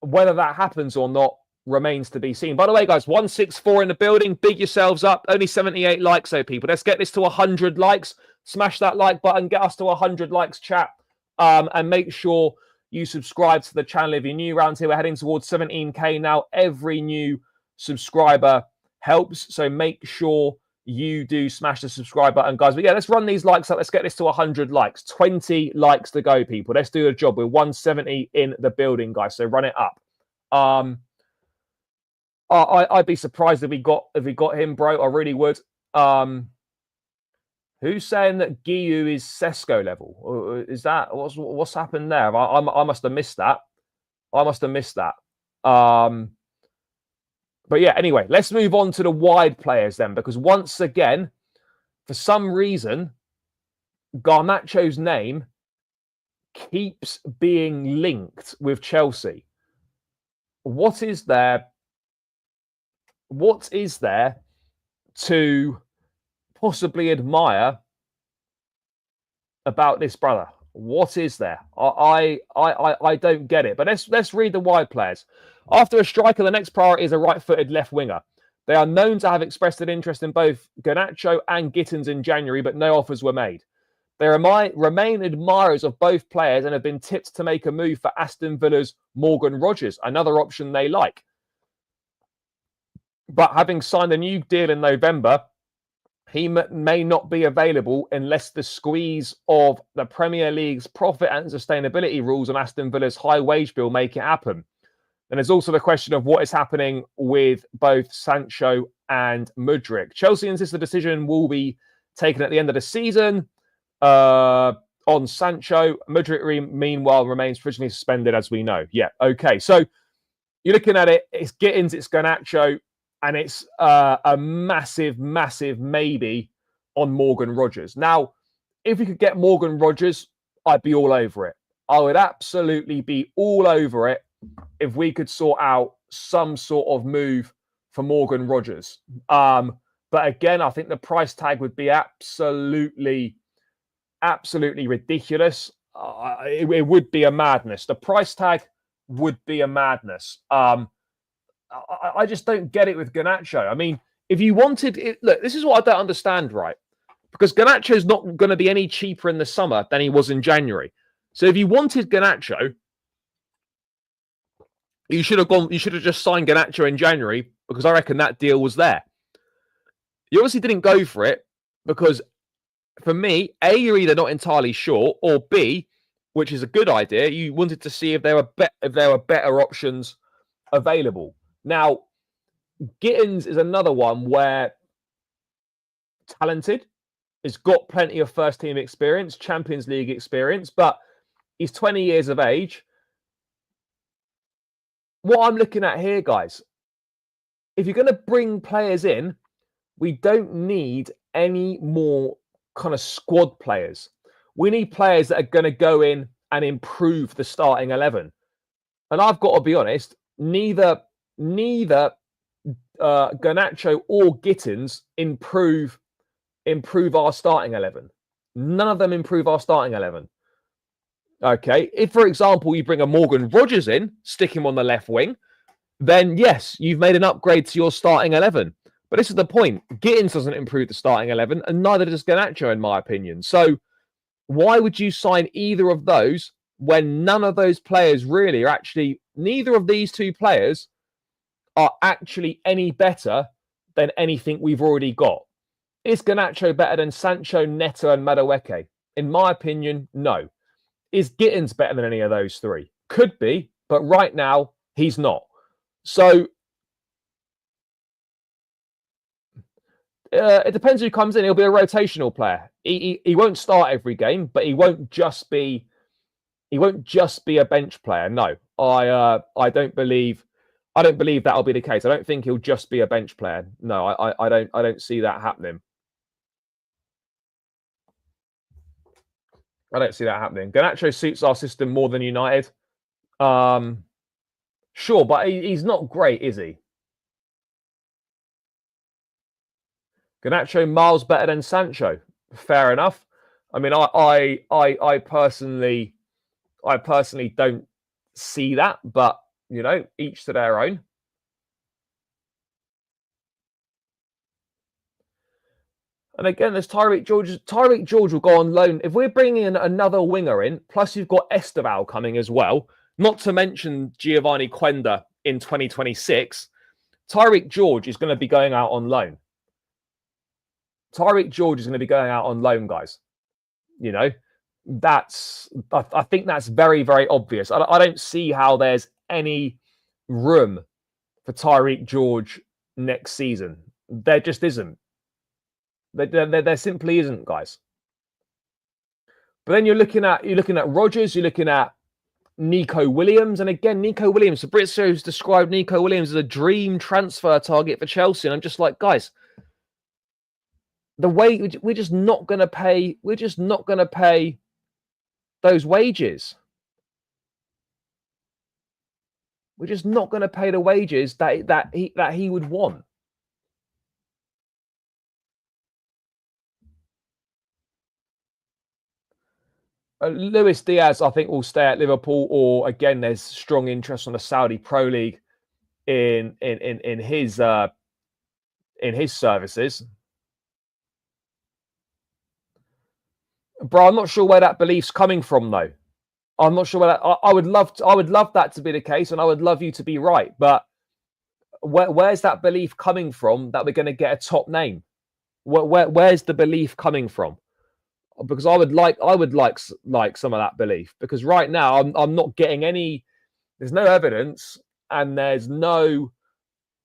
S1: whether that happens or not remains to be seen. By the way, guys, 164 in the building. Big yourselves up. Only 78 likes, so people. Let's get this to 100 likes. Smash that like button. Get us to 100 likes, chat. And make sure you subscribe to the channel if you're new around here. We're heading towards 17K now. Every new subscriber helps. So make sure you do smash the subscribe button, guys. But yeah, let's run these likes up. Let's get this to 100 likes. 20 likes to go, people. Let's do the job. We're 170 in the building, guys. So run it up. I'd be surprised if we got him, bro. I really would. Who's saying that Giyu is Sesko level? Is that what's happened there? I must have missed that. I must have missed that. But yeah, anyway, let's move on to the wide players then, because once again, for some reason, Garnacho's name keeps being linked with Chelsea. What is there to possibly admire about this brother? What is there? I don't get it. But let's read the wide players. After a striker, the next priority is a right-footed left winger. They are known to have expressed an interest in both Garnacho and Gittins in January, but no offers were made. They remain admirers of both players and have been tipped to make a move for Aston Villa's Morgan Rogers, another option they like. But having signed a new deal in November, he may not be available unless the squeeze of the Premier League's profit and sustainability rules on Aston Villa's high wage bill make it happen. And there's also the question of what is happening with both Sancho and Mudryk. Chelsea insists the decision will be taken at the end of the season on Sancho. Mudryk, meanwhile, remains provisionally suspended, as we know. Yeah, okay. So you're looking at it. It's Gittins, it's Garnacho, and it's a massive, massive maybe on Morgan Rogers. Now, if we could get Morgan Rogers, I'd be all over it. I would absolutely be all over it if we could sort out some sort of move for Morgan Rogers. But again, I think the price tag would be absolutely ridiculous. It would be a madness. The price tag would be a madness. I just don't get it with Garnacho. I mean, if you wanted it, look, this is what I don't understand, right? Because Garnacho is not going to be any cheaper in the summer than he was in January. So if you wanted Garnacho, you should have just signed Garnacho in January, because I reckon that deal was there. You obviously didn't go for it because, for me, A, you're either not entirely sure, or B, which is a good idea, you wanted to see if there were better options available. Now, Gittins is another one where talented, has got plenty of first-team experience, Champions League experience, but he's 20 years of age. What I'm looking at here, guys, if you're going to bring players in, we don't need any more kind of squad players. We need players that are going to go in and improve the starting 11. And I've got to be honest, neither Garnacho or Gittins improve our starting 11. None of them improve our starting 11. Okay, if, for example, you bring a Morgan Rogers in, stick him on the left wing, then yes, you've made an upgrade to your starting 11. But this is the point. Gittins doesn't improve the starting 11, and neither does Garnacho, in my opinion. So why would you sign either of those when none of those players really are actually, neither of these two players are actually any better than anything we've already got? Is Garnacho better than Sancho, Neto, and Madueke? In my opinion, no. Is Gittins better than any of those three? Could be, but right now, he's not. So it depends who comes in. He'll be a rotational player. He won't start every game, but he won't just be a bench player. No, I don't believe that'll be the case. I don't think he'll just be a bench player. No, I don't see that happening. I don't see that happening. Garnacho suits our system more than United. Sure, but he's not great, is he? Garnacho miles better than Sancho. Fair enough. I mean, I personally don't see that, but you know, each to their own. And again, there's Tyreek George. Tyreek George will go on loan. If we're bringing in another winger in, plus you've got Esteval coming as well, not to mention Giovanni Quenda in 2026, Tyreek George is going to be going out on loan. Tyreek George is going to be going out on loan, guys. You know, I think that's very, very obvious. I don't see how there's any room for Tyreek George next season. There just isn't. There simply isn't, guys. But then you're looking at Rodgers, you're looking at Nico Williams, and again, Nico Williams. Fabrizio's described Nico Williams as a dream transfer target for Chelsea, and I'm just like, guys, the way we're just not going to pay. We're just not going to pay those wages. We're just not going to pay the wages that he would want. Luis Diaz, I think, will stay at Liverpool, or again, there's strong interest on the Saudi Pro League in his services. Bro, I'm not sure where that belief's coming from, though. I'm not sure where that. I would love that to be the case, and I would love you to be right. But where's that belief coming from that we're going to get a top name? Where's the belief coming from? Because I would like some of that belief, because right now I'm not getting any. There's no evidence and there's no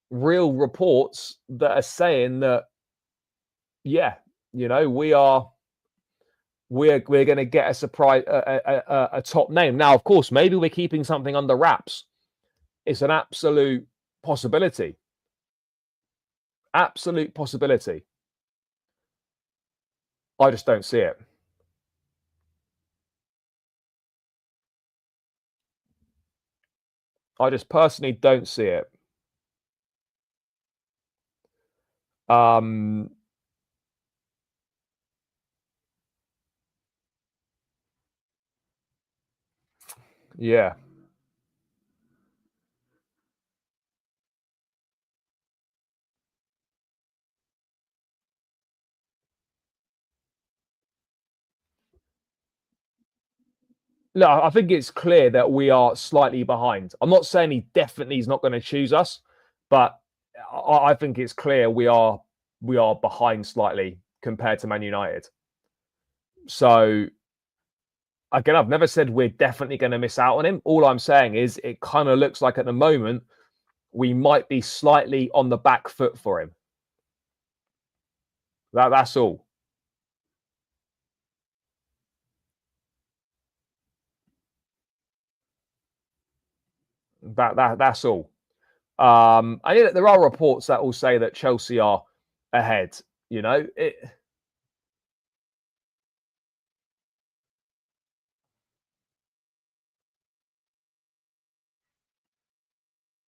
S1: real reports that are saying that, yeah, you know, we're going to get a surprise, a top name. Now, of course, maybe we're keeping something under wraps. It's an absolute possibility. Absolute possibility. I just don't see it. I just personally don't see it. Yeah. No, I think it's clear that we are slightly behind. I'm not saying he definitely is not going to choose us, but I think it's clear we are behind slightly compared to Man United. So again, I've never said we're definitely going to miss out on him. All I'm saying is it kind of looks like at the moment we might be slightly on the back foot for him. That's all. That's all. And yeah, there are reports that will say that Chelsea are ahead. You know,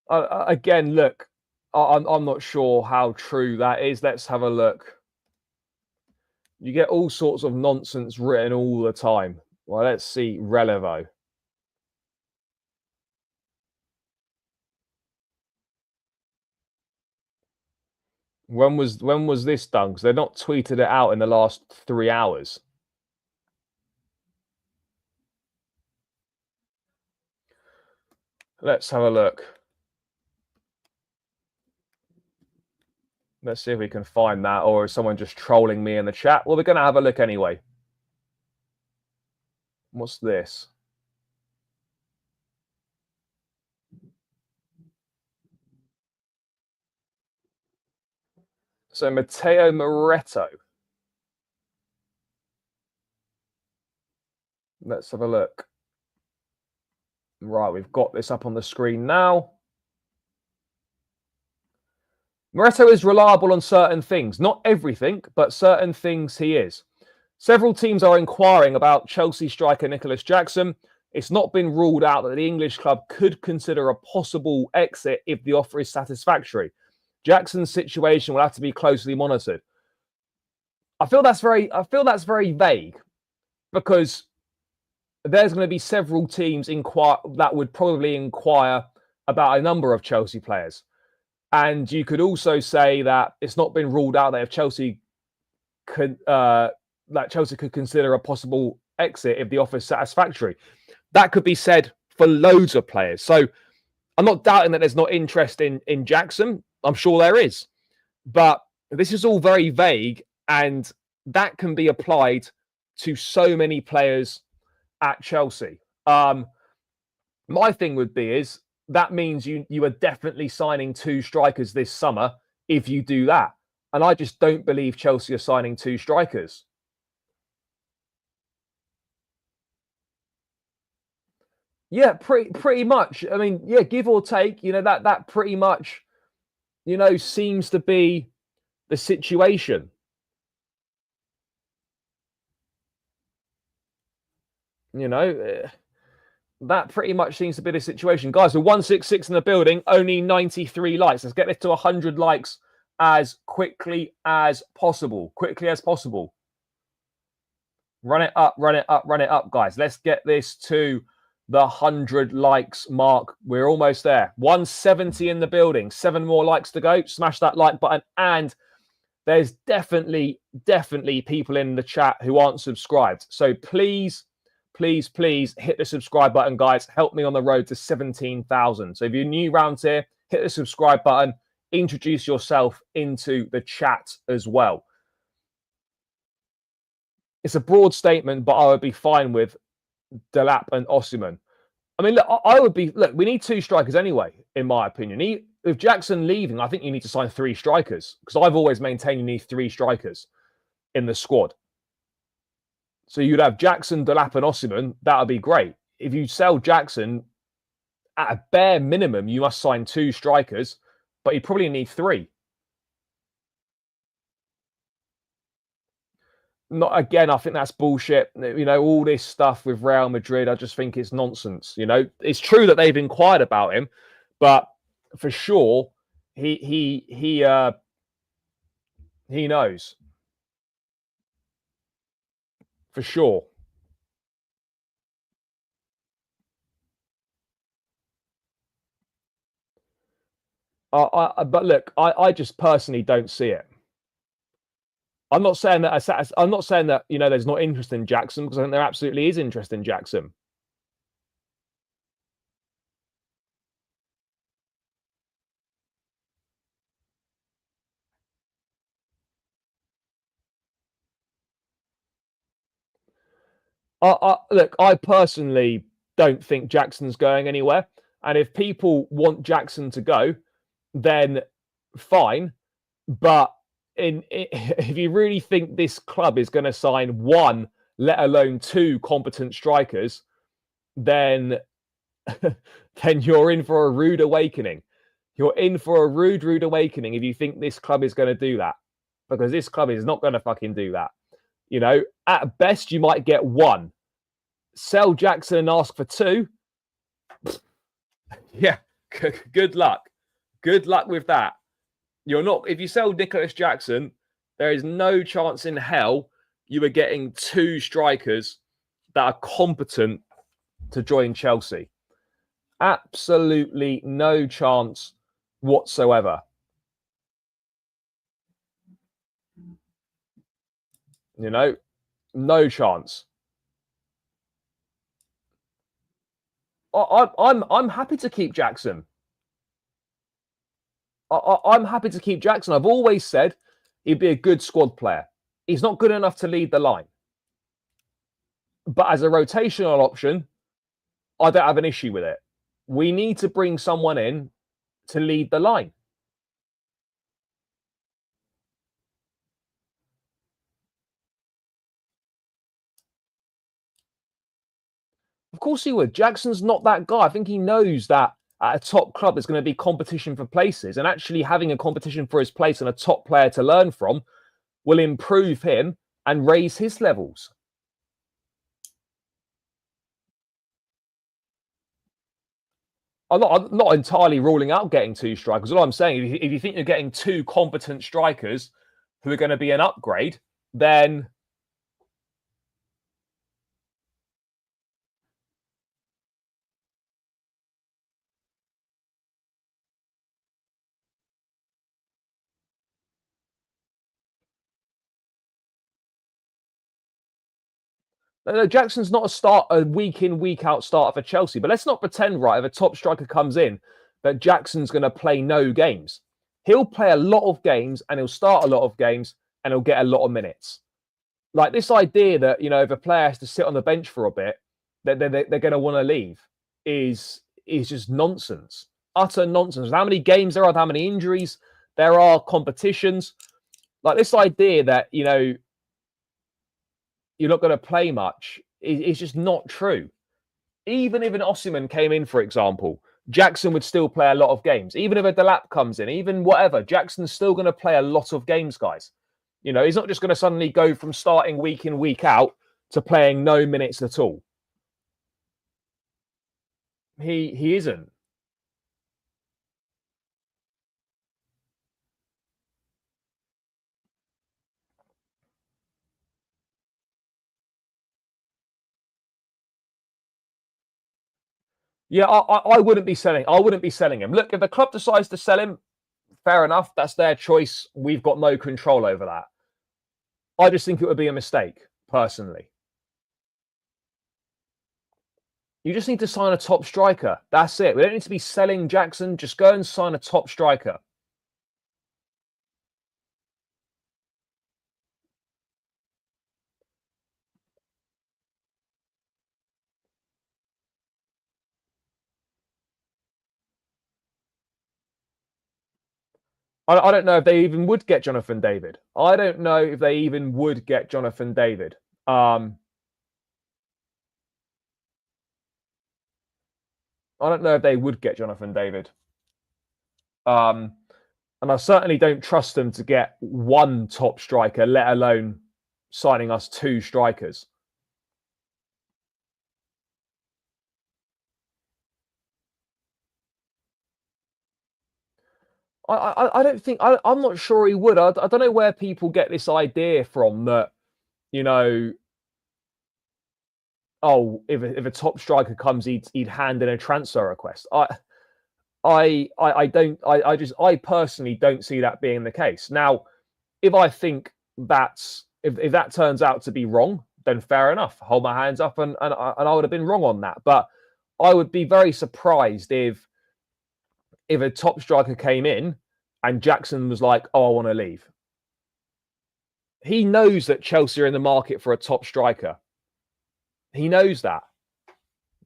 S1: again, look, I'm not sure how true that is. Let's have a look. You get all sorts of nonsense written all the time. Well, let's see Relevo. When was this done? Because they've not tweeted it out in the last 3 hours. Let's have a look. Let's see if we can find that, or is someone just trolling me in the chat? Well, we're going to have a look anyway. What's this? So Matteo Moretto. Let's have a look. Right, we've got this up on the screen now. Moretto is reliable on certain things. Not everything, but certain things he is. Several teams are inquiring about Chelsea striker Nicholas Jackson. It's not been ruled out that the English club could consider a possible exit if the offer is satisfactory. Jackson's situation will have to be closely monitored. I feel that's very vague. because there's going to be several teams that would probably inquire about a number of Chelsea players. And you could also say that it's not been ruled out that if Chelsea could consider a possible exit if the offer is satisfactory. That could be said for loads of players. So I'm not doubting that there's not interest in Jackson. I'm sure there is. But this is all very vague, and that can be applied to so many players at Chelsea. My thing would be is that means you are definitely signing 2 strikers this summer if you do that. And I just don't believe Chelsea are signing 2 strikers. Yeah, pretty much. I mean, yeah, give or take, that pretty much, seems to be the situation. That pretty much seems to be the situation. Guys, we're 166 in the building, only 93 likes. Let's get this to 100 likes as quickly as possible. Run it up, guys. Let's get this to the 100 likes mark. We're almost there. 170 in the building. 7 more likes to go. Smash that like button. And there's definitely people in the chat who aren't subscribed. So please hit the subscribe button, guys. Help me on the road to 17,000. So if you're new around here, hit the subscribe button. Introduce yourself into the chat as well. It's a broad statement, but I would be fine with Dilap and Osimhen. I mean, look, we need 2 strikers anyway, in my opinion. With Jackson leaving, I think you need to sign 3 strikers, because I've always maintained you need 3 strikers in the squad. So you'd have Jackson, Dilap, and Osimhen. That would be great. If you sell Jackson, at a bare minimum, you must sign 2 strikers, but you probably need 3. Again, I think that's bullshit. All this stuff with Real Madrid, I just think it's nonsense. It's true that they've inquired about him, but for sure, he knows. For sure. But look, I just personally don't see it. I'm not saying that there's not interest in Jackson, because I think there absolutely is interest in Jackson. Look, I personally don't think Jackson's going anywhere. And if people want Jackson to go, then fine. But if you really think this club is going to sign 1, let alone 2 competent strikers, then you're in for a rude awakening. You're in for a rude awakening if you think this club is going to do that. Because this club is not going to fucking do that. At best, you might get 1. Sell Jackson and ask for 2. Yeah, good luck. Good luck with that. If you sell Nicholas Jackson, there is no chance in hell you are getting 2 strikers that are competent to join Chelsea. Absolutely no chance whatsoever. No chance. I'm happy to keep Jackson. I'm happy to keep Jackson. I've always said he'd be a good squad player. He's not good enough to lead the line. But as a rotational option, I don't have an issue with it. We need to bring someone in to lead the line. Of course he would. Jackson's not that guy. I think he knows that at a top club there's going to be competition for places, and actually having a competition for his place and a top player to learn from will improve him and raise his levels. I'm not entirely ruling out getting 2 strikers. All I'm saying, if you think you're getting 2 competent strikers who are going to be an upgrade, then No, Jackson's not a week in, week out starter for Chelsea. But let's not pretend, right, if a top striker comes in, that Jackson's going to play no games. He'll play a lot of games and he'll start a lot of games and he'll get a lot of minutes. Like this idea that, if a player has to sit on the bench for a bit, they're going to want to leave is just nonsense. Utter nonsense. How many games there are, how many injuries there are, competitions. Like this idea that, you're not going to play much is just not true. Even if an Osimhen came in, for example, Jackson would still play a lot of games. Even if a Dilap comes in, even whatever, Jackson's still going to play a lot of games, guys. He's not just going to suddenly go from starting week in, week out to playing no minutes at all. He isn't. Yeah, I wouldn't be selling. I wouldn't be selling him. Look, if the club decides to sell him, fair enough. That's their choice. We've got no control over that. I just think it would be a mistake, personally. You just need to sign a top striker. That's it. We don't need to be selling Jackson. Just go and sign a top striker. I don't know if they even would get Jonathan David. I don't know if they even would get Jonathan David. I don't know if they would get Jonathan David. And I certainly don't trust them to get one top striker, let alone signing us two strikers. I don't think I'm not sure he would. I don't know where people get this idea from that, oh, if a top striker comes, he'd hand in a transfer request. I personally don't see that being the case. Now, if I think if that turns out to be wrong, then fair enough. Hold my hands up, and I would have been wrong on that. But I would be very surprised if a top striker came in and Jackson was like, "Oh, I want to leave." He knows that Chelsea are in the market for a top striker. He knows that.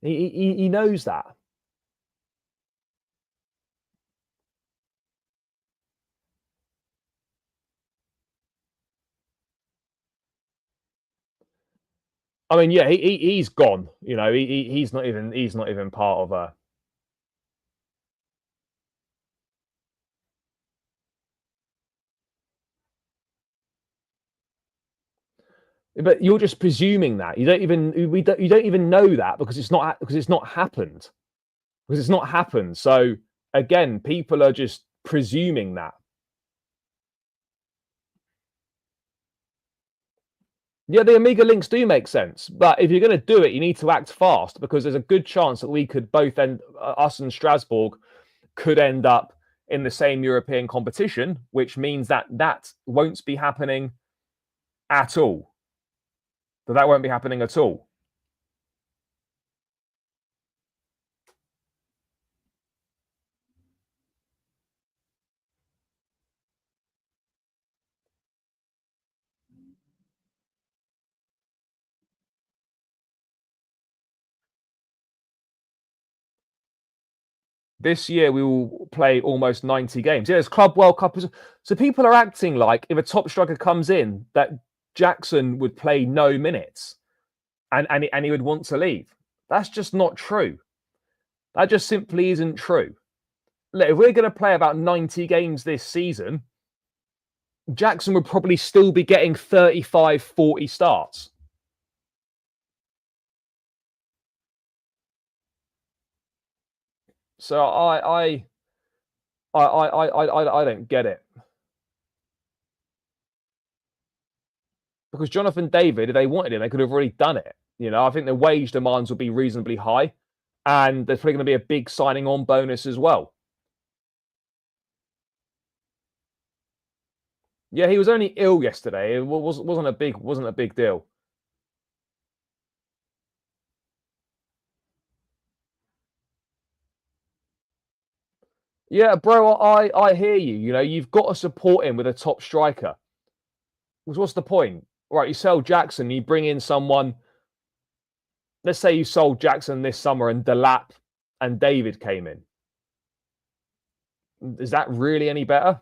S1: He knows that. I mean, yeah, he's gone. He's not even part of a. But you're just presuming that you don't even know that because it's not happened because it's not happened. So again, people are just presuming that. Yeah, the Amiga links do make sense, but if you're going to do it, you need to act fast because there's a good chance that we could both us and Strasbourg could end up in the same European competition, which means that won't be happening at all. That won't be happening at all. This year we will play almost 90 games. Yeah, there's Club World Cup. So people are acting like if a top striker comes in, that Jackson would play no minutes and he would want to leave. That's just not true. That just simply isn't true. Look, if we're going to play about 90 games this season, Jackson would probably still be getting 35, 40 starts. So I don't get it. Because Jonathan David, if they wanted him, they could have already done it. I think the wage demands will be reasonably high, and there's probably going to be a big signing on bonus as well. Yeah, he was only ill yesterday. It wasn't a big deal. Yeah, bro, I hear you. You know, you've got to support him with a top striker. 'Cause what's the point? Right, you sell Jackson, you bring in someone. Let's say you sold Jackson this summer and Dilap and David came in. Is that really any better?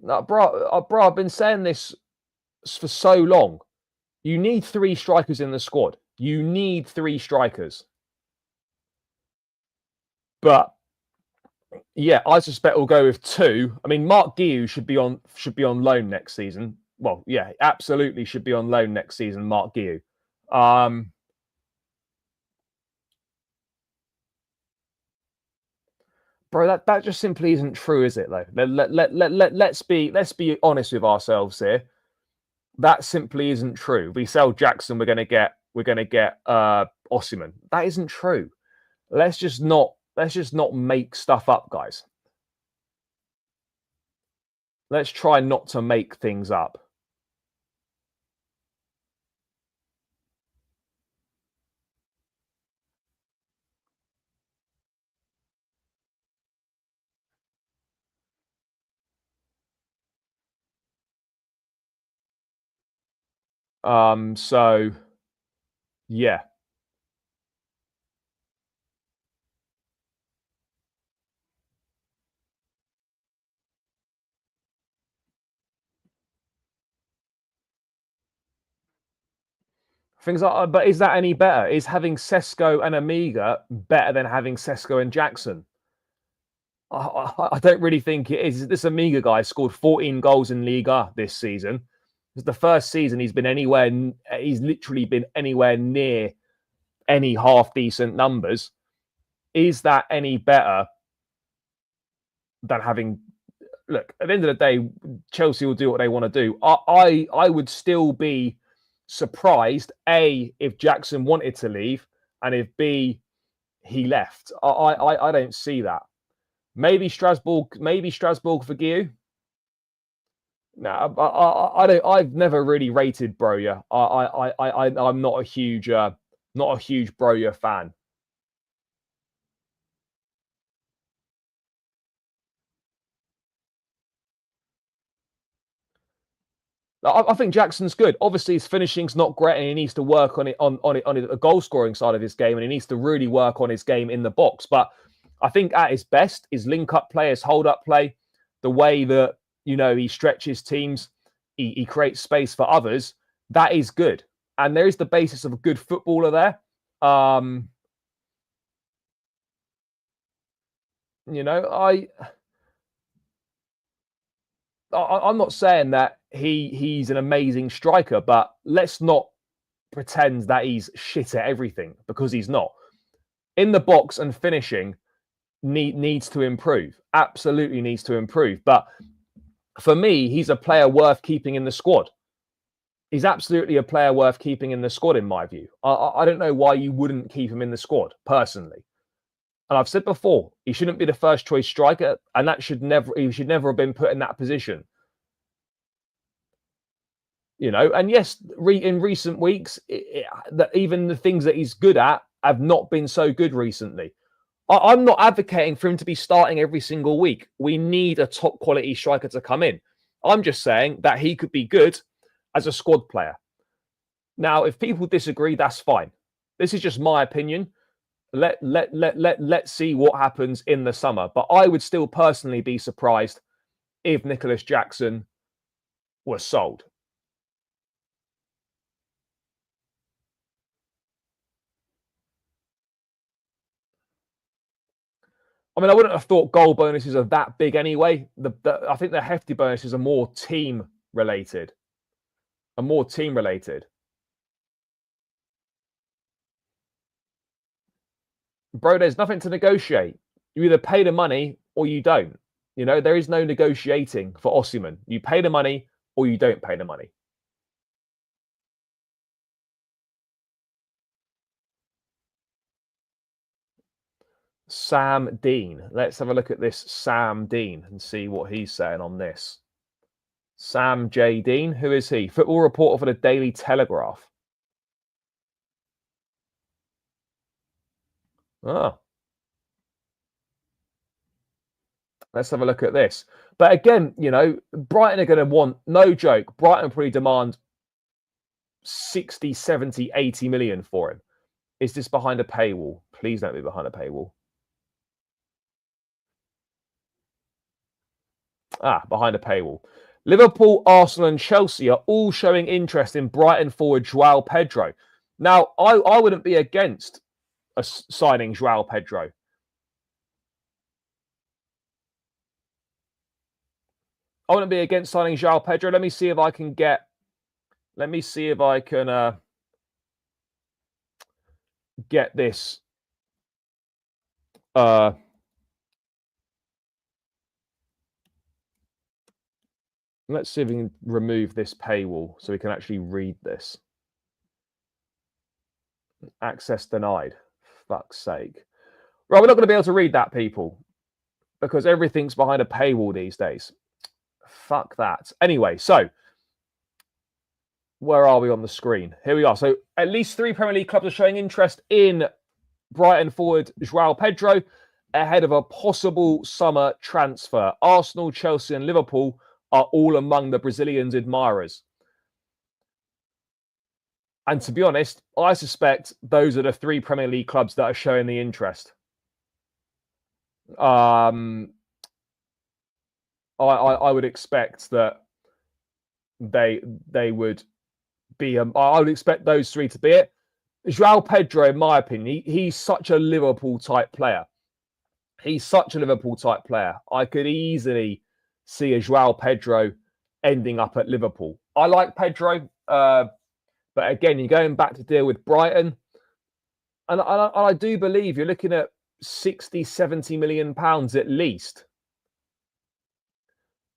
S1: No, bro, I've been saying this for so long. You need three strikers in the squad. You need three strikers. But yeah, I suspect we'll go with two. I mean, Mark Guiu should be on loan next season. Well, yeah, absolutely should be on loan next season. Mark Guiu. Um, bro, that just simply isn't true, is it? Though. Let's be honest with ourselves here. That simply isn't true. We sell Jackson, we're gonna get Osimhen. That isn't true. Let's just not make stuff up, guys. Let's try not to make things up. So yeah. Things like, but is that any better? Is having Sesko and Amiga better than having Sesko and Jackson? I don't really think it is. This Amiga guy scored 14 goals in Liga this season. It's the first season he's been anywhere. He's literally been anywhere near any half decent numbers. Is that any better than having? Look, at the end of the day, Chelsea will do what they want to do. I would still be surprised, A, if Jackson wanted to leave, and if B, he left. I don't see that. Maybe Strasbourg for Guiu. No, I don't. I've never really rated Broja. I'm not a huge Broja fan. I think Jackson's good. Obviously, his finishing's not great, and he needs to work on it on the goal scoring side of his game, and he needs to really work on his game in the box. But I think at his best, his link up play, his hold up play, the way that he stretches teams, he creates space for others. That is good, and there is the basis of a good footballer there. Um, you know, I'm not saying that he's an amazing striker, but let's not pretend that he's shit at everything, because he's not. In the box and finishing needs to improve. Absolutely needs to improve. But for me, he's a player worth keeping in the squad. He's absolutely a player worth keeping in the squad, in my view. I don't know why you wouldn't keep him in the squad, personally. And I've said before, he shouldn't be the first choice striker, and he should never have been put in that position. And yes, in recent weeks, even the things that he's good at have not been so good recently. I'm not advocating for him to be starting every single week. We need a top quality striker to come in. I'm just saying that he could be good as a squad player. Now, if people disagree, that's fine. This is just my opinion. Let's see what happens in the summer. But I would still personally be surprised if Nicholas Jackson was sold. I mean, I wouldn't have thought goal bonuses are that big anyway. I think the hefty bonuses are more team related. Bro, there's nothing to negotiate. You either pay the money or you don't. There is no negotiating for Osimhen. You pay the money or you don't pay the money. Sam Dean. Let's have a look at this Sam Dean and see what he's saying on this. Sam J. Dean. Who is he? Football reporter for the Daily Telegraph. Ah. Let's have a look at this. But again, you know, Brighton are going to want, no joke, Brighton probably demand 60, 70, 80 million for him. Is this behind a paywall? Please don't be behind a paywall. Behind a paywall. Liverpool, Arsenal and Chelsea are all showing interest in Brighton forward Joao Pedro. Now, I wouldn't be against signing Joao Pedro. I wouldn't be against signing Joao Pedro. Let me see if I can get this. Let's see if we can remove this paywall so we can actually read this. Access denied. Fuck's sake. Right, we're not going to be able to read that, people, because everything's behind a paywall these days. Fuck that. Anyway, so where are we on the screen? Here we are. So at least 3 Premier League clubs are showing interest in Brighton forward Joao Pedro ahead of a possible summer transfer. Arsenal, Chelsea and Liverpool are all among the Brazilian's admirers. And to be honest, I suspect those are the 3 Premier League clubs that are showing the interest. I would expect that they would be. I would expect those 3 to be it. Joao Pedro, in my opinion, he's such a Liverpool type player. He's such a Liverpool type player. I could easily see a Joao Pedro ending up at Liverpool. I like Pedro, but again, you're going back to deal with Brighton, and I do believe you're looking at 60, 70 million pounds at least.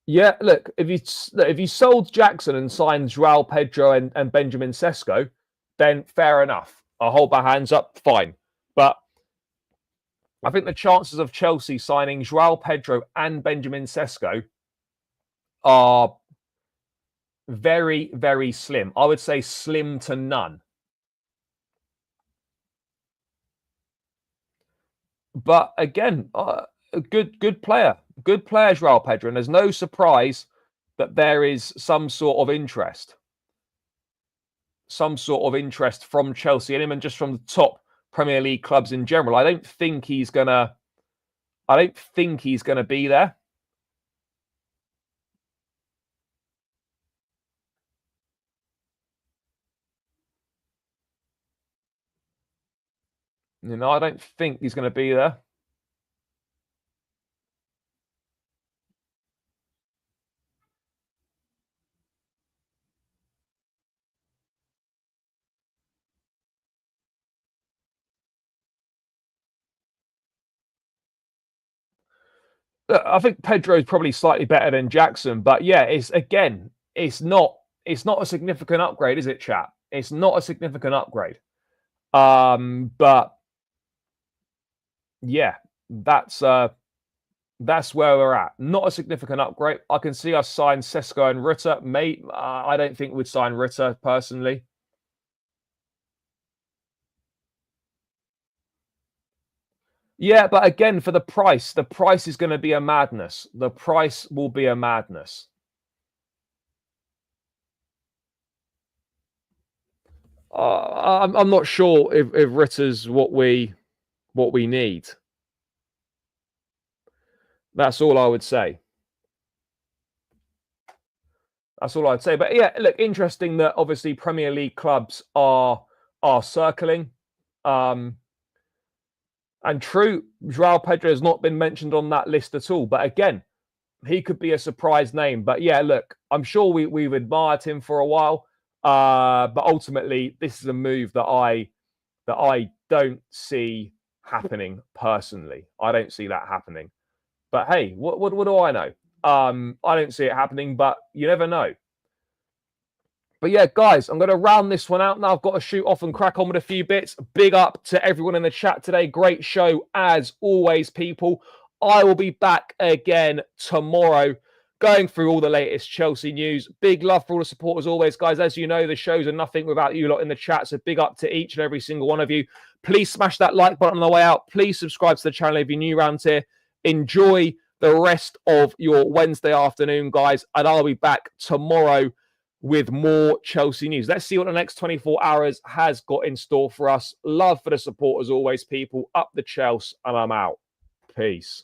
S1: Yeah, look, if you sold Jackson and signed Joao Pedro and Benjamin Sesko, then fair enough. I'll hold my hands up, fine. But I think the chances of Chelsea signing Joao Pedro and Benjamin Sesko are very, very slim. I would say slim to none. But again, a good player. Good player, Joao Pedro. And there's no surprise that there is some sort of interest. Some sort of interest from Chelsea and him, and just from the top Premier League clubs in general. I don't think he's gonna be there. You know, I don't think he's going to be there. I think Pedro is probably slightly better than Jackson, but yeah, it's not a significant upgrade, is it, chat? It's not a significant upgrade. But yeah, that's where we're at. Not a significant upgrade. I can see us sign Sesko and Ritter. Mate, I don't think we'd sign Ritter personally. Yeah, but again, for the price is going to be a madness. The price will be a madness. I'm not sure if Ritter's what we need. That's all I would say. That's all I'd say. But yeah, look, interesting that obviously Premier League clubs are circling. And true, Joao Pedro has not been mentioned on that list at all. But again, he could be a surprise name. But yeah, look, I'm sure we've admired him for a while. But ultimately, this is a move that I don't see happening personally. I don't see that happening. But hey, what do I know? I don't see it happening, but you never know. But yeah, guys, I'm going to round this one out now. I've got to shoot off and crack on with a few bits. Big up to everyone in the chat today. Great show as always, people. I will be back again tomorrow. going through all the latest Chelsea news. Big love for all the support as always, guys. As you know, the shows are nothing without you lot in the chat, so big up to each and every single one of you. Please smash that like button on the way out. Please subscribe to the channel if you're new around here. Enjoy the rest of your Wednesday afternoon, guys, and I'll be back tomorrow with more Chelsea news. Let's see what the next 24 hours has got in store for us. Love for the support as always, people. Up the Chelsea, and I'm out. Peace.